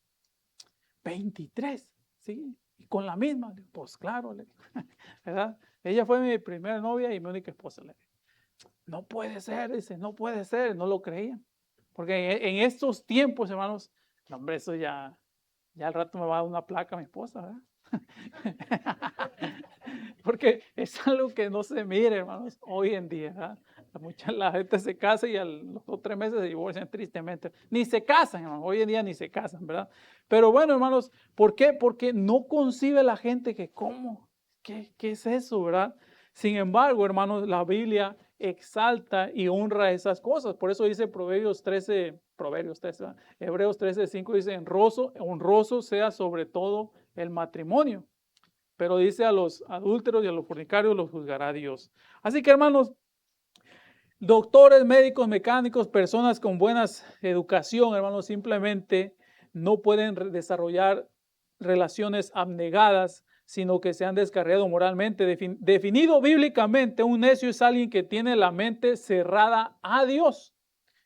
23, sí, y con la misma. Digo, pues claro, ¿verdad? Ella fue mi primera novia y mi única esposa. No puede ser, dice, no puede ser, no lo creían. Porque en estos tiempos, hermanos, no, hombre, eso ya al rato me va a dar una placa a mi esposa, ¿verdad? Porque es algo que no se mire, hermanos, hoy en día, ¿verdad? La gente se casa y a los 2 o 3 meses se divorcian tristemente. Ni se casan, hermanos. Hoy en día ni se casan, ¿verdad? Pero bueno, hermanos, ¿por qué? Porque no concibe la gente que ¿cómo? ¿Qué es eso, verdad? Sin embargo, hermanos, la Biblia exalta y honra esas cosas. Por eso dice Hebreos 13, 5 dice, honroso sea sobre todo el matrimonio. Pero dice a los adúlteros y a los fornicarios los juzgará Dios. Así que, hermanos, doctores, médicos, mecánicos, personas con buena educación, hermanos, simplemente no pueden desarrollar relaciones abnegadas, sino que se han descarriado moralmente. Definido bíblicamente, un necio es alguien que tiene la mente cerrada a Dios,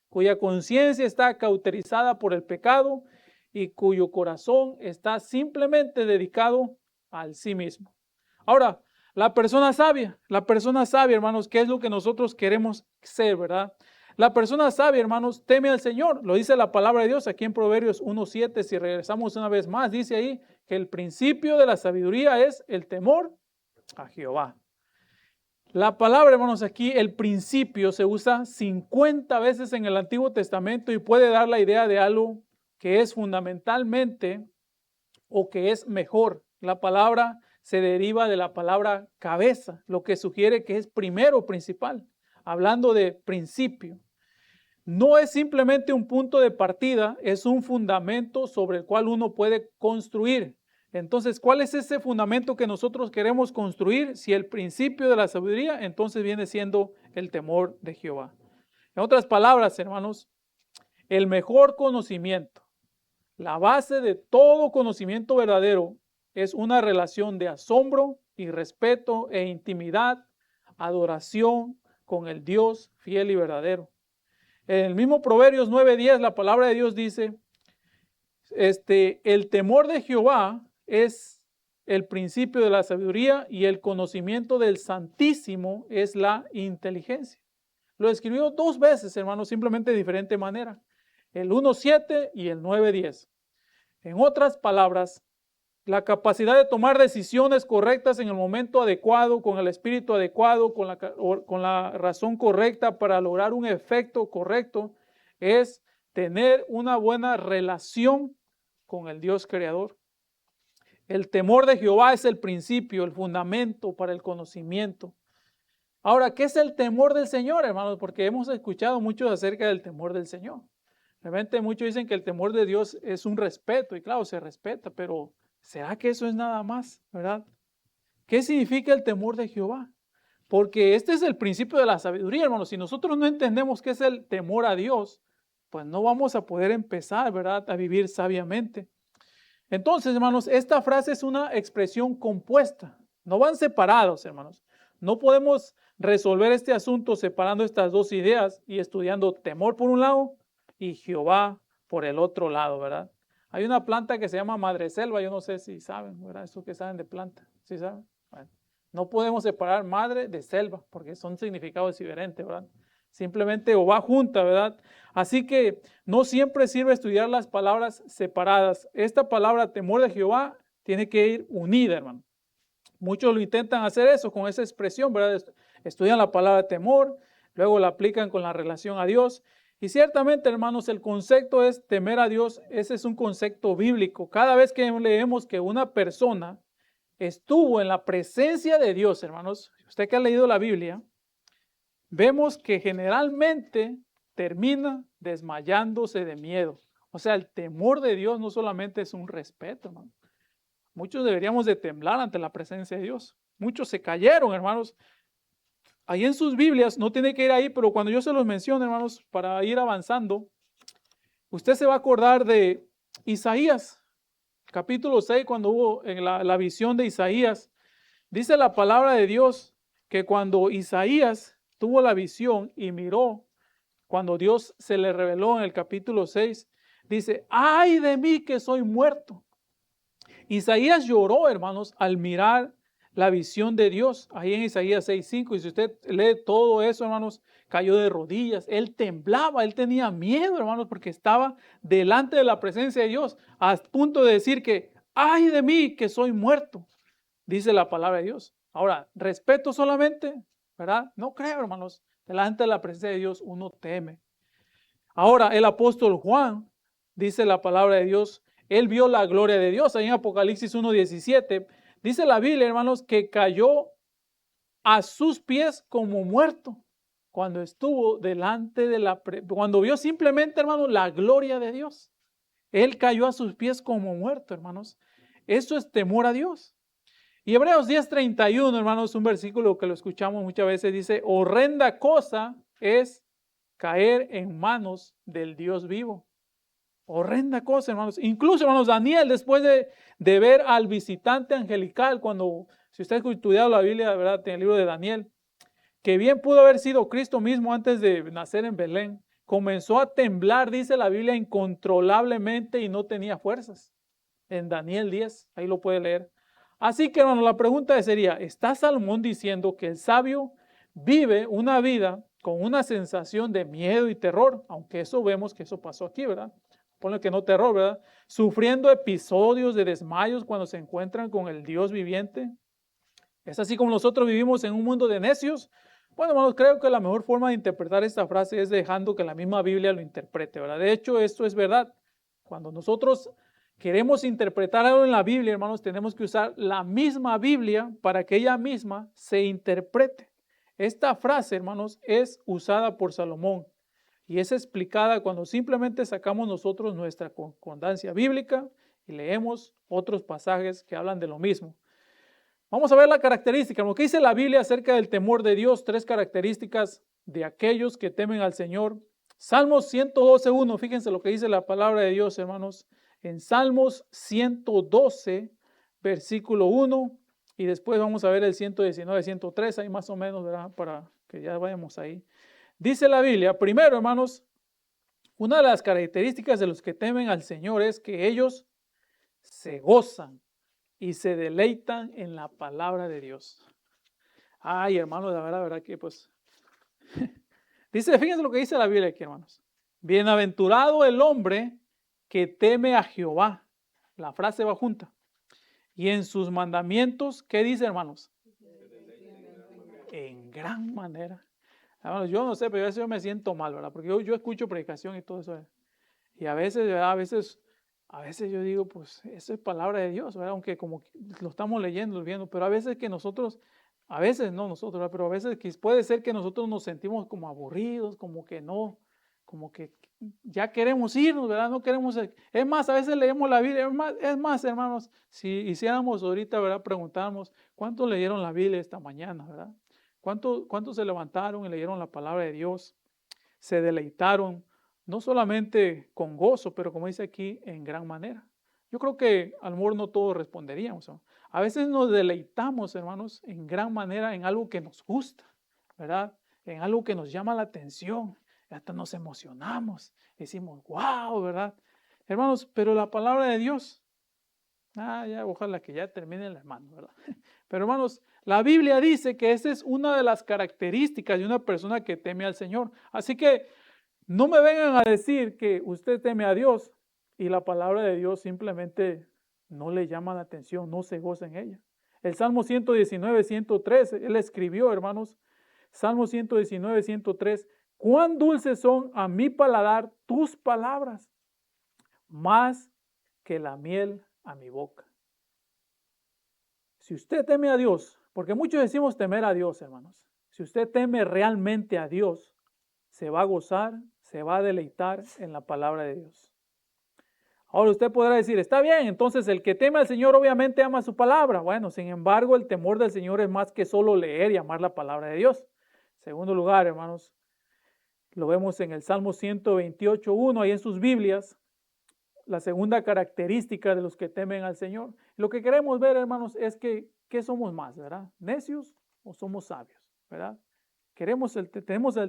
cuya conciencia está cauterizada por el pecado y cuyo corazón está simplemente dedicado al sí mismo. Ahora, la persona sabia, hermanos, ¿qué es lo que nosotros queremos ser, verdad? La persona sabia, hermanos, teme al Señor. Lo dice la palabra de Dios aquí en Proverbios 1:7. Si regresamos una vez más, dice ahí que el principio de la sabiduría es el temor a Jehová. La palabra, hermanos, aquí el principio se usa 50 veces en el Antiguo Testamento y puede dar la idea de algo que es fundamentalmente o que es mejor. La palabra se deriva de la palabra cabeza, lo que sugiere que es primero, principal, hablando de principio. No es simplemente un punto de partida, es un fundamento sobre el cual uno puede construir. Entonces, ¿cuál es ese fundamento que nosotros queremos construir? Si el principio de la sabiduría, entonces viene siendo el temor de Jehová. En otras palabras, hermanos, el mejor conocimiento, la base de todo conocimiento verdadero, es una relación de asombro y respeto e intimidad, adoración con el Dios fiel y verdadero. En el mismo Proverbios 9:10, la palabra de Dios dice, el temor de Jehová es el principio de la sabiduría y el conocimiento del Santísimo es la inteligencia. Lo escribió 2 veces, hermanos, simplemente de diferente manera. El 1:7 y el 9:10. En otras palabras, la capacidad de tomar decisiones correctas en el momento adecuado, con el espíritu adecuado, con la razón correcta para lograr un efecto correcto, es tener una buena relación con el Dios creador. El temor de Jehová es el principio, el fundamento para el conocimiento. Ahora, ¿qué es el temor del Señor, hermanos? Porque hemos escuchado mucho acerca del temor del Señor. Realmente muchos dicen que el temor de Dios es un respeto, y claro, se respeta, pero ¿será que eso es nada más, verdad? ¿Qué significa el temor de Jehová? Porque este es el principio de la sabiduría, hermanos. Si nosotros no entendemos qué es el temor a Dios, pues no vamos a poder empezar, ¿verdad?, a vivir sabiamente. Entonces, hermanos, esta frase es una expresión compuesta. No van separados, hermanos. No podemos resolver este asunto separando estas dos ideas y estudiando temor por un lado y Jehová por el otro lado, ¿verdad? Hay una planta que se llama madreselva, yo no sé si saben, ¿verdad? Eso que saben de planta, ¿sí saben? Bueno, no podemos separar madre de selva porque son significados diferentes, ¿verdad? Simplemente o va junta, ¿verdad? Así que no siempre sirve estudiar las palabras separadas. Esta palabra temor de Jehová tiene que ir unida, hermano. Muchos lo intentan hacer eso con esa expresión, ¿verdad? Estudian la palabra temor, luego la aplican con la relación a Dios. Y ciertamente, hermanos, el concepto es temer a Dios. Ese es un concepto bíblico. Cada vez que leemos que una persona estuvo en la presencia de Dios, hermanos, usted que ha leído la Biblia, vemos que generalmente termina desmayándose de miedo. O sea, el temor de Dios no solamente es un respeto, hermano. Muchos deberíamos de temblar ante la presencia de Dios. Muchos se cayeron, hermanos. Ahí en sus Biblias, no tiene que ir ahí, pero cuando yo se los menciono, hermanos, para ir avanzando, usted se va a acordar de Isaías, capítulo 6, cuando hubo en la visión de Isaías. Dice la palabra de Dios que cuando Isaías tuvo la visión y miró, cuando Dios se le reveló en el capítulo 6, dice, ¡ay de mí que soy muerto! Isaías lloró, hermanos, al mirar la visión de Dios, ahí en Isaías 6:5, y si usted lee todo eso, hermanos, cayó de rodillas, él temblaba, él tenía miedo, hermanos, porque estaba delante de la presencia de Dios, a punto de decir que, ¡ay de mí que soy muerto! Dice la palabra de Dios. Ahora, respeto solamente, ¿verdad? No creo, hermanos, delante de la presencia de Dios uno teme. Ahora, el apóstol Juan, dice la palabra de Dios, él vio la gloria de Dios. Ahí en Apocalipsis 1:17, dice la Biblia, hermanos, que cayó a sus pies como muerto cuando estuvo delante de cuando vio simplemente, hermanos, la gloria de Dios. Él cayó a sus pies como muerto, hermanos. Eso es temor a Dios. Y Hebreos 10:31, hermanos, un versículo que lo escuchamos muchas veces, dice, horrenda cosa es caer en manos del Dios vivo. Horrenda cosa, hermanos. Incluso, hermanos, Daniel, después de ver al visitante angelical, si usted ha estudiado la Biblia, ¿verdad?, en el libro de Daniel, que bien pudo haber sido Cristo mismo antes de nacer en Belén, comenzó a temblar, dice la Biblia, incontrolablemente y no tenía fuerzas. En Daniel 10, ahí lo puede leer. Así que, hermano, la pregunta sería, ¿está Salomón diciendo que el sabio vive una vida con una sensación de miedo y terror? Aunque eso vemos que eso pasó aquí, ¿verdad? Ponle que no terror, ¿verdad? Sufriendo episodios de desmayos cuando se encuentran con el Dios viviente. ¿Es así como nosotros vivimos en un mundo de necios? Bueno, hermanos, creo que la mejor forma de interpretar esta frase es dejando que la misma Biblia lo interprete, ¿verdad? De hecho, esto es verdad. Cuando nosotros queremos interpretar algo en la Biblia, hermanos, tenemos que usar la misma Biblia para que ella misma se interprete. Esta frase, hermanos, es usada por Salomón y es explicada cuando simplemente sacamos nosotros nuestra concordancia bíblica y leemos otros pasajes que hablan de lo mismo. Vamos a ver la característica, lo que dice la Biblia acerca del temor de Dios, 3 características de aquellos que temen al Señor. Salmos 112:1, fíjense lo que dice la palabra de Dios, hermanos. En Salmos 112, versículo 1, y después vamos a ver el 119, 103, ahí más o menos, ¿verdad?, para que ya vayamos ahí. Dice la Biblia, primero, hermanos, una de las características de los que temen al Señor es que ellos se gozan y se deleitan en la palabra de Dios. Ay, hermanos, la verdad que pues... Dice, fíjense lo que dice la Biblia aquí, hermanos. Bienaventurado el hombre que teme a Jehová. La frase va junta. y en sus mandamientos, ¿qué dice, hermanos? En gran manera. Hermanos, yo no sé, pero a veces yo me siento mal, ¿verdad? Porque yo escucho predicación y todo eso. Y a veces, ¿verdad? A veces yo digo, pues, eso es palabra de Dios, ¿verdad? Aunque como que lo estamos leyendo, viendo, pero a veces que nosotros, a veces no nosotros, ¿verdad? Pero a veces que puede ser que nosotros nos sentimos como aburridos, como que no, como que ya queremos irnos, ¿verdad? No queremos, es más, a veces leemos la Biblia, es más, hermanos, si hiciéramos ahorita, ¿verdad? Preguntáramos, ¿cuántos leyeron la Biblia esta mañana, ¿verdad? ¿Cuántos se levantaron y leyeron la palabra de Dios? Se deleitaron, no solamente con gozo, pero como dice aquí, en gran manera. Yo creo que a lo mejor no todos responderíamos, ¿no? A veces nos deleitamos, hermanos, en gran manera en algo que nos gusta, ¿verdad? En algo que nos llama la atención. Hasta nos emocionamos, decimos, wow, ¿verdad? Hermanos, pero la palabra de Dios, ya, ojalá que ya termine el hermano, ¿verdad? Pero hermanos, la Biblia dice que esa es una de las características de una persona que teme al Señor. Así que no me vengan a decir que usted teme a Dios y la palabra de Dios simplemente no le llama la atención, no se goza en ella. El Salmo 119, 103, él escribió, hermanos, Salmo 119, 103, cuán dulces son a mi paladar tus palabras, más que la miel a mi boca. Si usted teme a Dios, porque muchos decimos temer a Dios, hermanos, si usted teme realmente a Dios, se va a gozar, se va a deleitar en la palabra de Dios. Ahora usted podrá decir, está bien, entonces el que teme al Señor obviamente ama su palabra. Bueno, sin embargo, el temor del Señor es más que solo leer y amar la palabra de Dios. En segundo lugar, hermanos, lo vemos en el Salmo 128:1, ahí en sus Biblias, la segunda característica de los que temen al Señor. Lo que queremos ver, hermanos, es que ¿qué somos más, verdad? ¿Necios o somos sabios, verdad? Tenemos el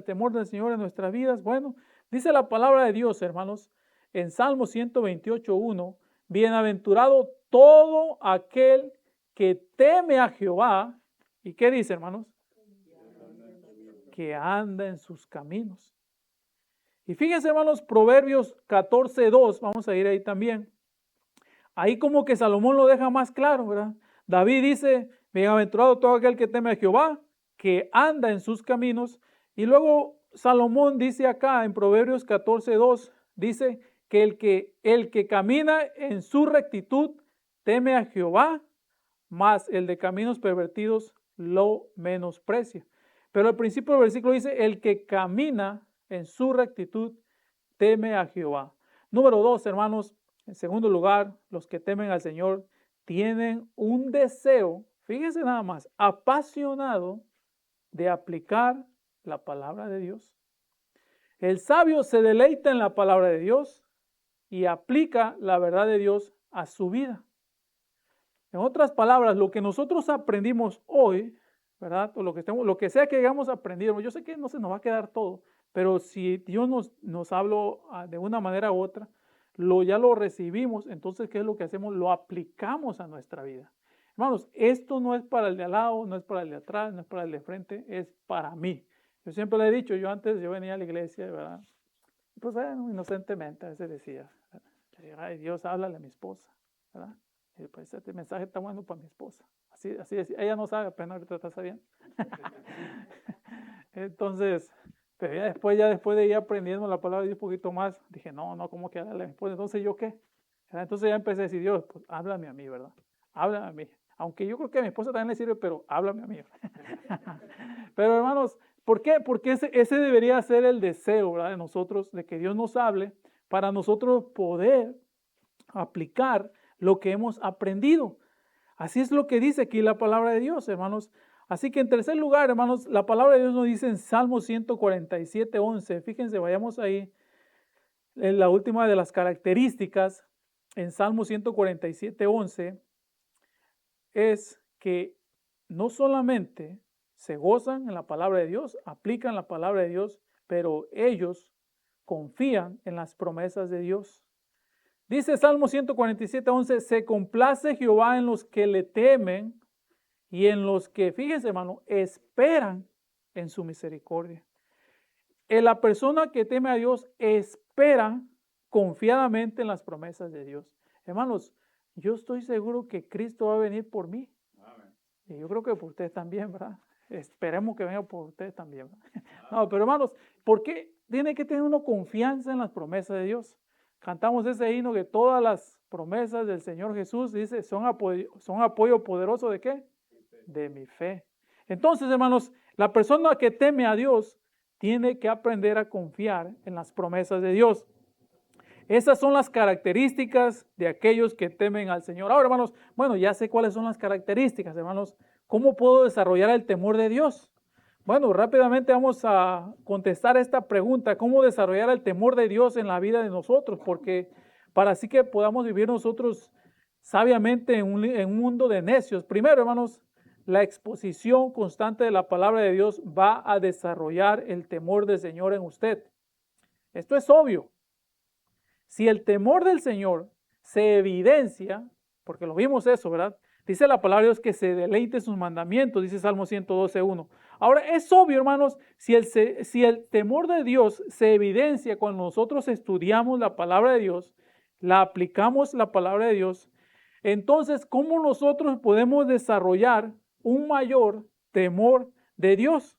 temor del Señor en nuestras vidas. Bueno, dice la palabra de Dios, hermanos, en Salmo 128:1, bienaventurado todo aquel que teme a Jehová. ¿Y qué dice, hermanos? Que anda en sus caminos. Y fíjense, hermanos, Proverbios 14:2, vamos a ir ahí también. Ahí como que Salomón lo deja más claro, ¿verdad? David dice, bienaventurado todo aquel que teme a Jehová, que anda en sus caminos. Y luego Salomón dice acá en Proverbios 14:2, dice que el que camina en su rectitud teme a Jehová, mas el de caminos pervertidos lo menosprecia. Pero al principio del versículo dice, el que camina en su rectitud teme a Jehová. Número 2, hermanos, en segundo lugar, los que temen al Señor tienen un deseo, fíjense nada más, apasionado de aplicar la palabra de Dios. El sabio se deleita en la palabra de Dios y aplica la verdad de Dios a su vida. En otras palabras, lo que nosotros aprendimos hoy, ¿verdad? O lo que sea que hayamos aprendido, yo sé que no se nos va a quedar todo, pero si Dios nos habló de una manera u otra, ya lo recibimos, entonces, ¿qué es lo que hacemos? Lo aplicamos a nuestra vida. Hermanos, esto no es para el de al lado, no es para el de atrás, no es para el de frente, es para mí. Yo siempre le he dicho, yo venía a la iglesia, ¿verdad? Pues inocentemente a veces decía, ay, Dios, háblale a mi esposa, ¿verdad? Y pues este mensaje está bueno para mi esposa. Así decía. Ella no sabe, apenas ahorita está sabiendo. Entonces, pero ya después de ir aprendiendo la palabra de Dios un poquito más, dije, no, ¿cómo que hablarle a mi esposa? Entonces, ¿yo qué? Entonces ya empecé a decir, Dios, pues háblame a mí, ¿verdad? Háblame a mí. Aunque yo creo que a mi esposa también le sirve, pero háblame a mí. Pero hermanos, ¿por qué? Porque ese debería ser el deseo, ¿verdad? De nosotros, de que Dios nos hable, para nosotros poder aplicar lo que hemos aprendido. Así es lo que dice aquí la palabra de Dios, hermanos. Así que en tercer lugar, hermanos, la palabra de Dios nos dice en Salmo 147:11. Fíjense, vayamos ahí. En la última de las características en Salmo 147:11 es que no solamente se gozan en la palabra de Dios, aplican la palabra de Dios, pero ellos confían en las promesas de Dios. Dice Salmo 147:11, se complace Jehová en los que le temen y en los que, fíjense hermano, esperan en su misericordia. La persona que teme a Dios espera confiadamente en las promesas de Dios. Hermanos, yo estoy seguro que Cristo va a venir por mí. Y yo creo que por ustedes también, ¿verdad? Esperemos que venga por ustedes también, ¿verdad? No, pero hermanos, ¿por qué tiene que tener uno confianza en las promesas de Dios? Cantamos ese himno que todas las promesas del Señor Jesús, dice, son apoyo poderoso ¿de qué? De mi fe. Entonces, hermanos, la persona que teme a Dios tiene que aprender a confiar en las promesas de Dios. Esas son las características de aquellos que temen al Señor. Ahora, hermanos, bueno, ya sé cuáles son las características, hermanos. ¿Cómo puedo desarrollar el temor de Dios? Bueno, rápidamente vamos a contestar esta pregunta. ¿Cómo desarrollar el temor de Dios en la vida de nosotros? Porque para así que podamos vivir nosotros sabiamente en un mundo de necios. Primero, hermanos, la exposición constante de la palabra de Dios va a desarrollar el temor del Señor en usted. Esto es obvio. Si el temor del Señor se evidencia, porque lo vimos eso, ¿verdad? Dice la palabra de Dios que se deleite en sus mandamientos, dice Salmo 112:1. Ahora, es obvio, hermanos, si el temor de Dios se evidencia cuando nosotros estudiamos la palabra de Dios, la aplicamos la palabra de Dios, entonces, ¿cómo nosotros podemos desarrollar un mayor temor de Dios?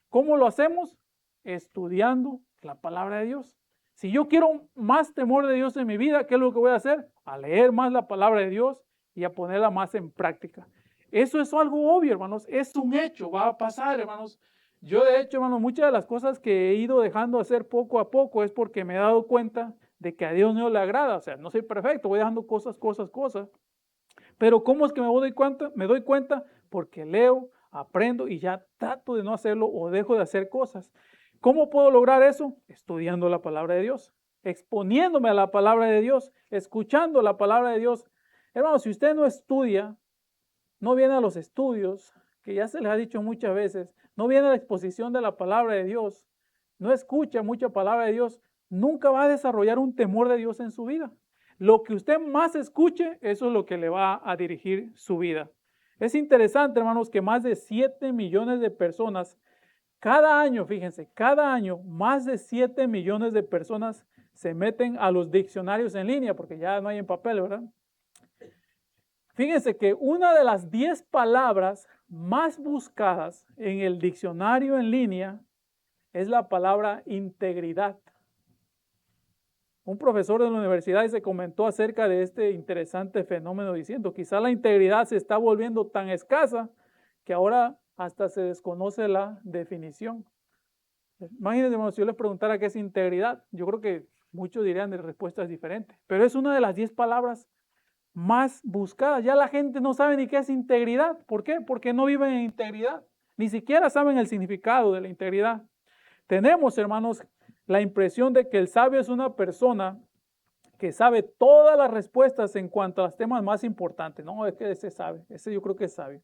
¿Cómo lo hacemos? Estudiando la palabra de Dios. Si yo quiero más temor de Dios en mi vida, ¿qué es lo que voy a hacer? A leer más la palabra de Dios y a ponerla más en práctica. Eso es algo obvio, hermanos. Es un hecho, va a pasar, hermanos. Yo, de hecho, hermanos, muchas de las cosas que he ido dejando hacer poco a poco es porque me he dado cuenta de que a Dios no le agrada. O sea, no soy perfecto, voy dejando cosas. Pero ¿cómo es que me doy cuenta? Me doy cuenta porque leo, aprendo y ya trato de no hacerlo o dejo de hacer cosas. ¿Cómo puedo lograr eso? Estudiando la palabra de Dios, exponiéndome a la palabra de Dios, escuchando la palabra de Dios. Hermano, si usted no estudia, no viene a los estudios, que ya se les ha dicho muchas veces, no viene a la exposición de la palabra de Dios, no escucha mucha palabra de Dios, nunca va a desarrollar un temor de Dios en su vida. Lo que usted más escuche, eso es lo que le va a dirigir su vida. Es interesante, hermanos, que más de 7 millones de personas, cada año, fíjense, cada año, más de 7 millones de personas se meten a los diccionarios en línea, porque ya no hay en papel, ¿verdad? Fíjense que una de las 10 palabras más buscadas en el diccionario en línea es la palabra integridad. Un profesor de la universidad se comentó acerca de este interesante fenómeno diciendo, quizá la integridad se está volviendo tan escasa que ahora hasta se desconoce la definición. Imagínense, si yo les preguntara qué es integridad, yo creo que muchos dirían de respuestas diferentes, pero es una de las 10 palabras más buscadas. Ya la gente no sabe ni qué es integridad. ¿Por qué? Porque no viven en integridad. Ni siquiera saben el significado de la integridad. Tenemos, hermanos, la impresión de que el sabio es una persona que sabe todas las respuestas en cuanto a los temas más importantes. No, es que ese sabe, ese yo creo que es sabio.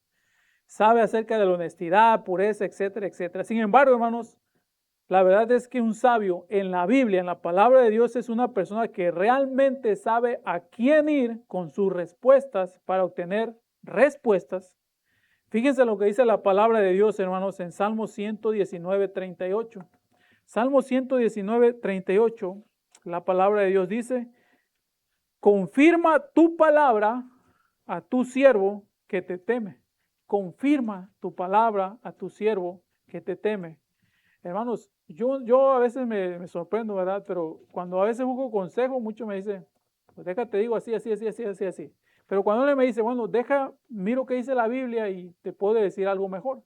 Sabe acerca de la honestidad, pureza, etcétera, etcétera. Sin embargo, hermanos, la verdad es que un sabio en la Biblia, en la palabra de Dios, es una persona que realmente sabe a quién ir con sus respuestas para obtener respuestas. Fíjense lo que dice la palabra de Dios, hermanos, en Salmo 119:38. Salmo 119:38, la palabra de Dios dice, confirma tu palabra a tu siervo que te teme. Confirma tu palabra a tu siervo que te teme. Hermanos, yo a veces me sorprendo, ¿verdad? Pero cuando a veces busco consejo, muchos me dicen, pues déjate, digo así. Pero cuando él me dice, bueno, miro qué dice la Biblia y te puedo decir algo mejor.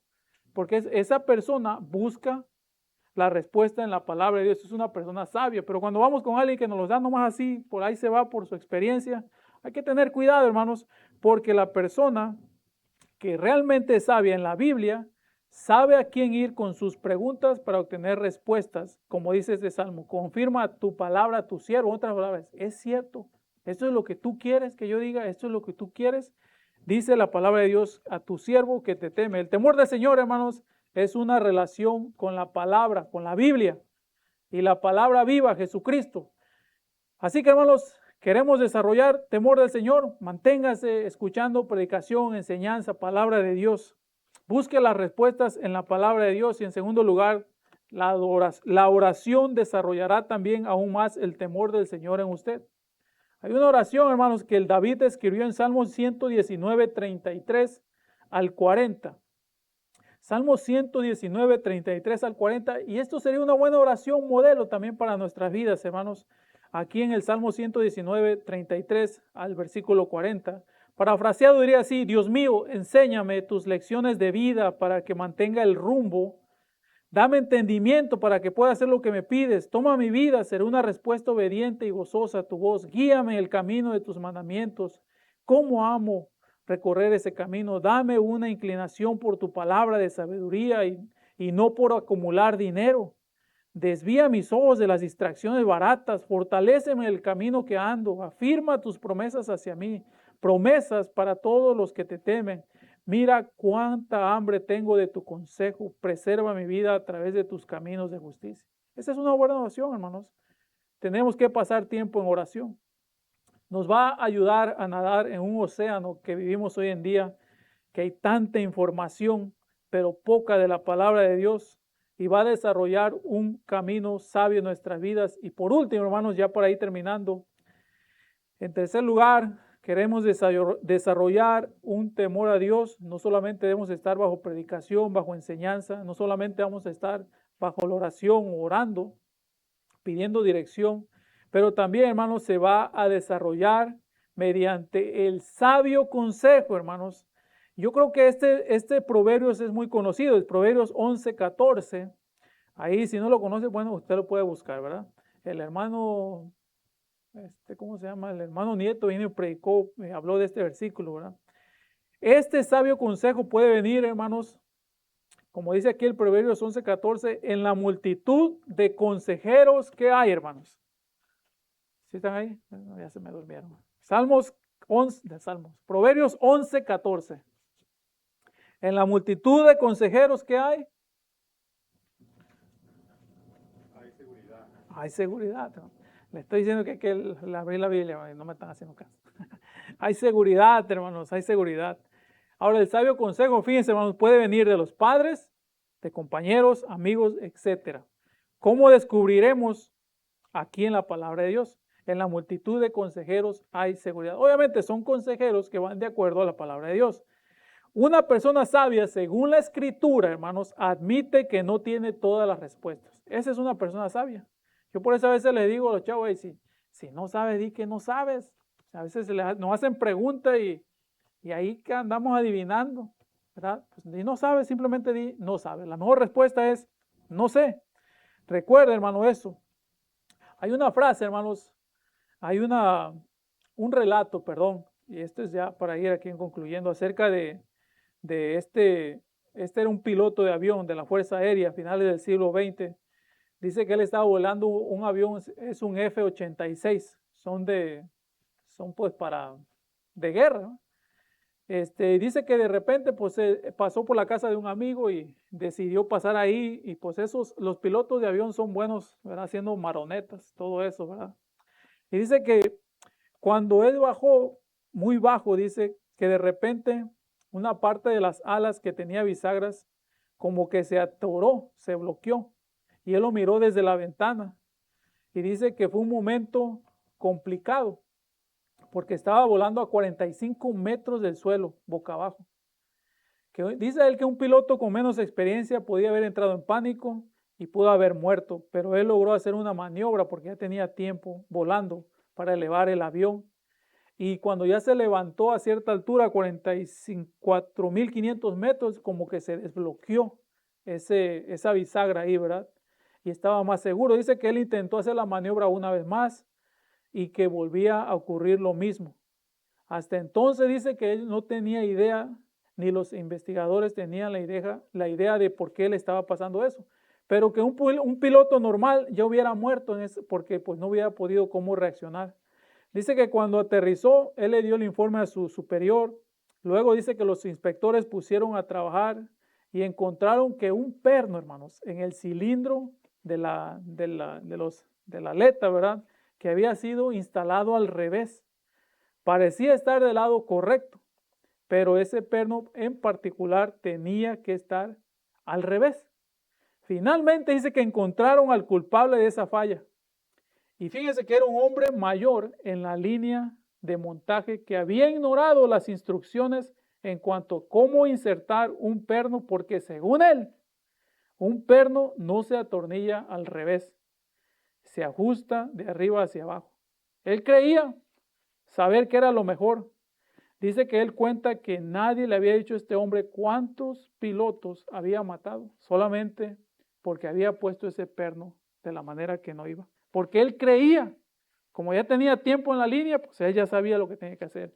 Porque esa persona busca la respuesta en la palabra de Dios, es una persona sabia. Pero cuando vamos con alguien que nos los da nomás así, por ahí se va por su experiencia, hay que tener cuidado, hermanos, porque la persona que realmente es sabia en la Biblia, sabe a quién ir con sus preguntas para obtener respuestas. Como dice este salmo, confirma tu palabra a tu siervo. En otras palabras, es cierto, esto es lo que tú quieres que yo diga, esto es lo que tú quieres. Dice la palabra de Dios a tu siervo que te teme. El temor del Señor, hermanos, es una relación con la palabra, con la Biblia y la palabra viva, Jesucristo. Así que, hermanos, queremos desarrollar temor del Señor, manténgase escuchando predicación, enseñanza, palabra de Dios. Busque las respuestas en la palabra de Dios y en segundo lugar, la oración desarrollará también aún más el temor del Señor en usted. Hay una oración, hermanos, que el David escribió en Salmos 119, 33 al 40. Salmos 119, 33 al 40. Y esto sería una buena oración modelo también para nuestras vidas, hermanos. Aquí en el Salmo 119, 33 al versículo 40. Parafraseado diría así: Dios mío, enséñame tus lecciones de vida para que mantenga el rumbo. Dame entendimiento para que pueda hacer lo que me pides. Toma mi vida, seré una respuesta obediente y gozosa a tu voz. Guíame en el camino de tus mandamientos. ¿Cómo amo recorrer ese camino? Dame una inclinación por tu palabra de sabiduría y no por acumular dinero. Desvía mis ojos de las distracciones baratas. Fortaléceme en el camino que ando. Afirma tus promesas hacia mí. Promesas para todos los que te temen. Mira cuánta hambre tengo de tu consejo. Preserva mi vida a través de tus caminos de justicia. Esa es una buena oración, hermanos. Tenemos que pasar tiempo en oración. Nos va a ayudar a nadar en un océano que vivimos hoy en día, que hay tanta información, pero poca de la palabra de Dios, y va a desarrollar un camino sabio en nuestras vidas. Y por último, hermanos, ya por ahí terminando, en tercer lugar, queremos desarrollar un temor a Dios. No solamente debemos estar bajo predicación, bajo enseñanza, no solamente vamos a estar bajo la oración, orando, pidiendo dirección, pero también, hermanos, se va a desarrollar mediante el sabio consejo, hermanos. Yo creo que este Proverbios es muy conocido, es Proverbios 11:14. Ahí, si no lo conoce, bueno, usted lo puede buscar, ¿verdad? El hermano... ¿cómo se llama? El hermano Nieto vino y predicó, habló de este versículo, ¿verdad? Este sabio consejo puede venir, hermanos, como dice aquí el Proverbios 11:14, en la multitud de consejeros que hay, hermanos. ¿Sí están ahí? No, ya se me durmieron. Proverbios 11:14. En la multitud de consejeros que hay. Hay seguridad. Hay seguridad, ¿no? Le estoy diciendo que hay que abrir la Biblia y no me están haciendo caso. Hay seguridad, hermanos, hay seguridad. Ahora, el sabio consejo, fíjense, hermanos, puede venir de los padres, de compañeros, amigos, etc. ¿Cómo descubriremos aquí en la palabra de Dios? En la multitud de consejeros hay seguridad. Obviamente son consejeros que van de acuerdo a la palabra de Dios. Una persona sabia, según la Escritura, hermanos, admite que no tiene todas las respuestas. Esa es una persona sabia. Yo por eso a veces les digo a los chavos, si no sabes, di que no sabes. A veces nos hacen preguntas y ahí que andamos adivinando, ¿verdad? Pues, si no sabes, simplemente di no sabes. La mejor respuesta es no sé. Recuerda, hermano, eso. Hay una frase, hermanos, hay un relato, perdón, y esto es ya para ir aquí concluyendo, acerca de este era un piloto de avión de la Fuerza Aérea a finales del siglo XX. Dice que él estaba volando un avión, es un F-86, son pues de guerra, ¿no? Dice que de repente pues pasó por la casa de un amigo y decidió pasar ahí, y pues los pilotos de avión son buenos, ¿verdad? Haciendo maronetas, todo eso, ¿verdad? Y dice que cuando él bajó muy bajo, dice que de repente una parte de las alas que tenía bisagras como que se atoró, se bloqueó, y él lo miró desde la ventana y dice que fue un momento complicado porque estaba volando a 45 metros del suelo, boca abajo. Dice él que un piloto con menos experiencia podía haber entrado en pánico y pudo haber muerto, pero él logró hacer una maniobra porque ya tenía tiempo volando para elevar el avión. Y cuando ya se levantó a cierta altura, 44.500 metros, como que se desbloqueó esa bisagra ahí, ¿verdad? Y estaba más seguro. Dice que él intentó hacer la maniobra una vez más y que volvía a ocurrir lo mismo. Hasta entonces dice que él no tenía idea, ni los investigadores tenían la idea de por qué le estaba pasando eso. Pero que un piloto normal ya hubiera muerto porque pues no hubiera podido cómo reaccionar. Dice que cuando aterrizó, él le dio el informe a su superior. Luego dice que los inspectores pusieron a trabajar y encontraron que un perno, hermanos, en el cilindro de la aleta, ¿verdad?, que había sido instalado al revés. Parecía estar del lado correcto, pero ese perno en particular tenía que estar al revés. Finalmente dice que encontraron al culpable de esa falla Y fíjense que era un hombre mayor en la línea de montaje que había ignorado las instrucciones en cuanto a cómo insertar un perno, porque según él, un perno no se atornilla al revés, se ajusta de arriba hacia abajo. Él creía saber que era lo mejor. Dice que él cuenta que nadie le había dicho a este hombre cuántos pilotos había matado, solamente porque había puesto ese perno de la manera que no iba. Porque él creía, como ya tenía tiempo en la línea, pues él ya sabía lo que tenía que hacer.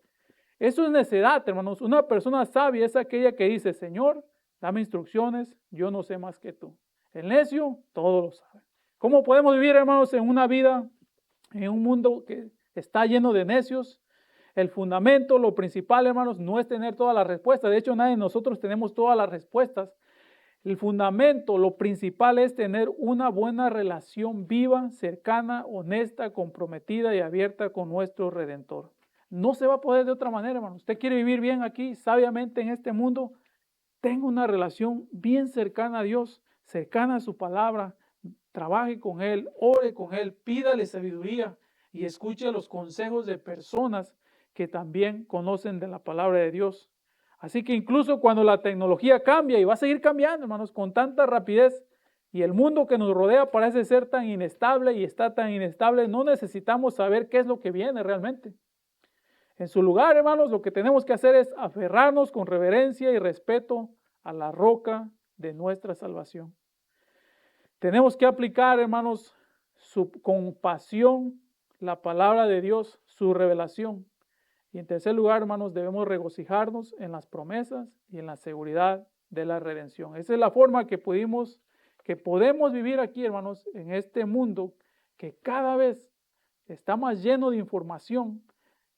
Eso es necedad, hermanos. Una persona sabia es aquella que dice, Señor, dame instrucciones, yo no sé más que tú. El necio, todo lo sabe. ¿Cómo podemos vivir, hermanos, en una vida, en un mundo que está lleno de necios? El fundamento, lo principal, hermanos, no es tener todas las respuestas. De hecho, nadie de nosotros tenemos todas las respuestas. El fundamento, lo principal es tener una buena relación viva, cercana, honesta, comprometida y abierta con nuestro Redentor. No se va a poder de otra manera, hermano. Usted quiere vivir bien aquí, sabiamente en este mundo, tenga una relación bien cercana a Dios, cercana a su palabra, trabaje con Él, ore con Él, pídale sabiduría y escuche los consejos de personas que también conocen de la palabra de Dios. Así que incluso cuando la tecnología cambia, y va a seguir cambiando, hermanos, con tanta rapidez, y el mundo que nos rodea parece ser tan inestable y está tan inestable, no necesitamos saber qué es lo que viene realmente. En su lugar, hermanos, lo que tenemos que hacer es aferrarnos con reverencia y respeto a la roca de nuestra salvación. Tenemos que aplicar, hermanos, con pasión la palabra de Dios, su revelación. Y en tercer lugar, hermanos, debemos regocijarnos en las promesas y en la seguridad de la redención. Esa es la forma que podemos vivir aquí, hermanos, en este mundo que cada vez está más lleno de información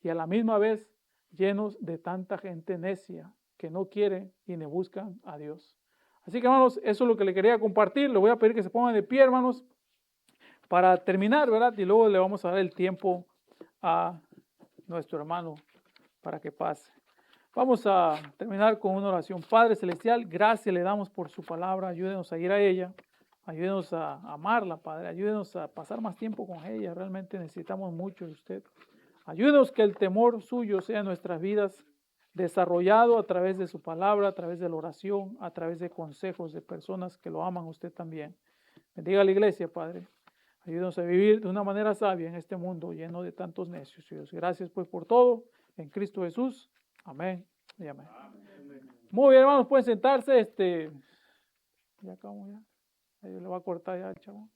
y a la misma vez llenos de tanta gente necia que no quiere y ni buscan a Dios. Así que, hermanos, eso es lo que le quería compartir. Le voy a pedir que se pongan de pie, hermanos, para terminar, ¿verdad? Y luego le vamos a dar el tiempo a nuestro hermano para que pase. Vamos a terminar con una oración. Padre Celestial, gracias le damos por su palabra. Ayúdenos a ir a ella. Ayúdenos a amarla, Padre. Ayúdenos a pasar más tiempo con ella. Realmente necesitamos mucho de usted. Ayúdenos que el temor suyo sea en nuestras vidas desarrollado a través de su palabra, a través de la oración, a través de consejos de personas que lo aman a usted también. Bendiga a la iglesia, Padre. Ayúdanos a vivir de una manera sabia en este mundo lleno de tantos necios. Dios, gracias pues por todo. En Cristo Jesús. Amén y amén. Muy bien, hermanos, pueden sentarse. Ya acabamos ya. Ahí le va a cortar ya, chavo.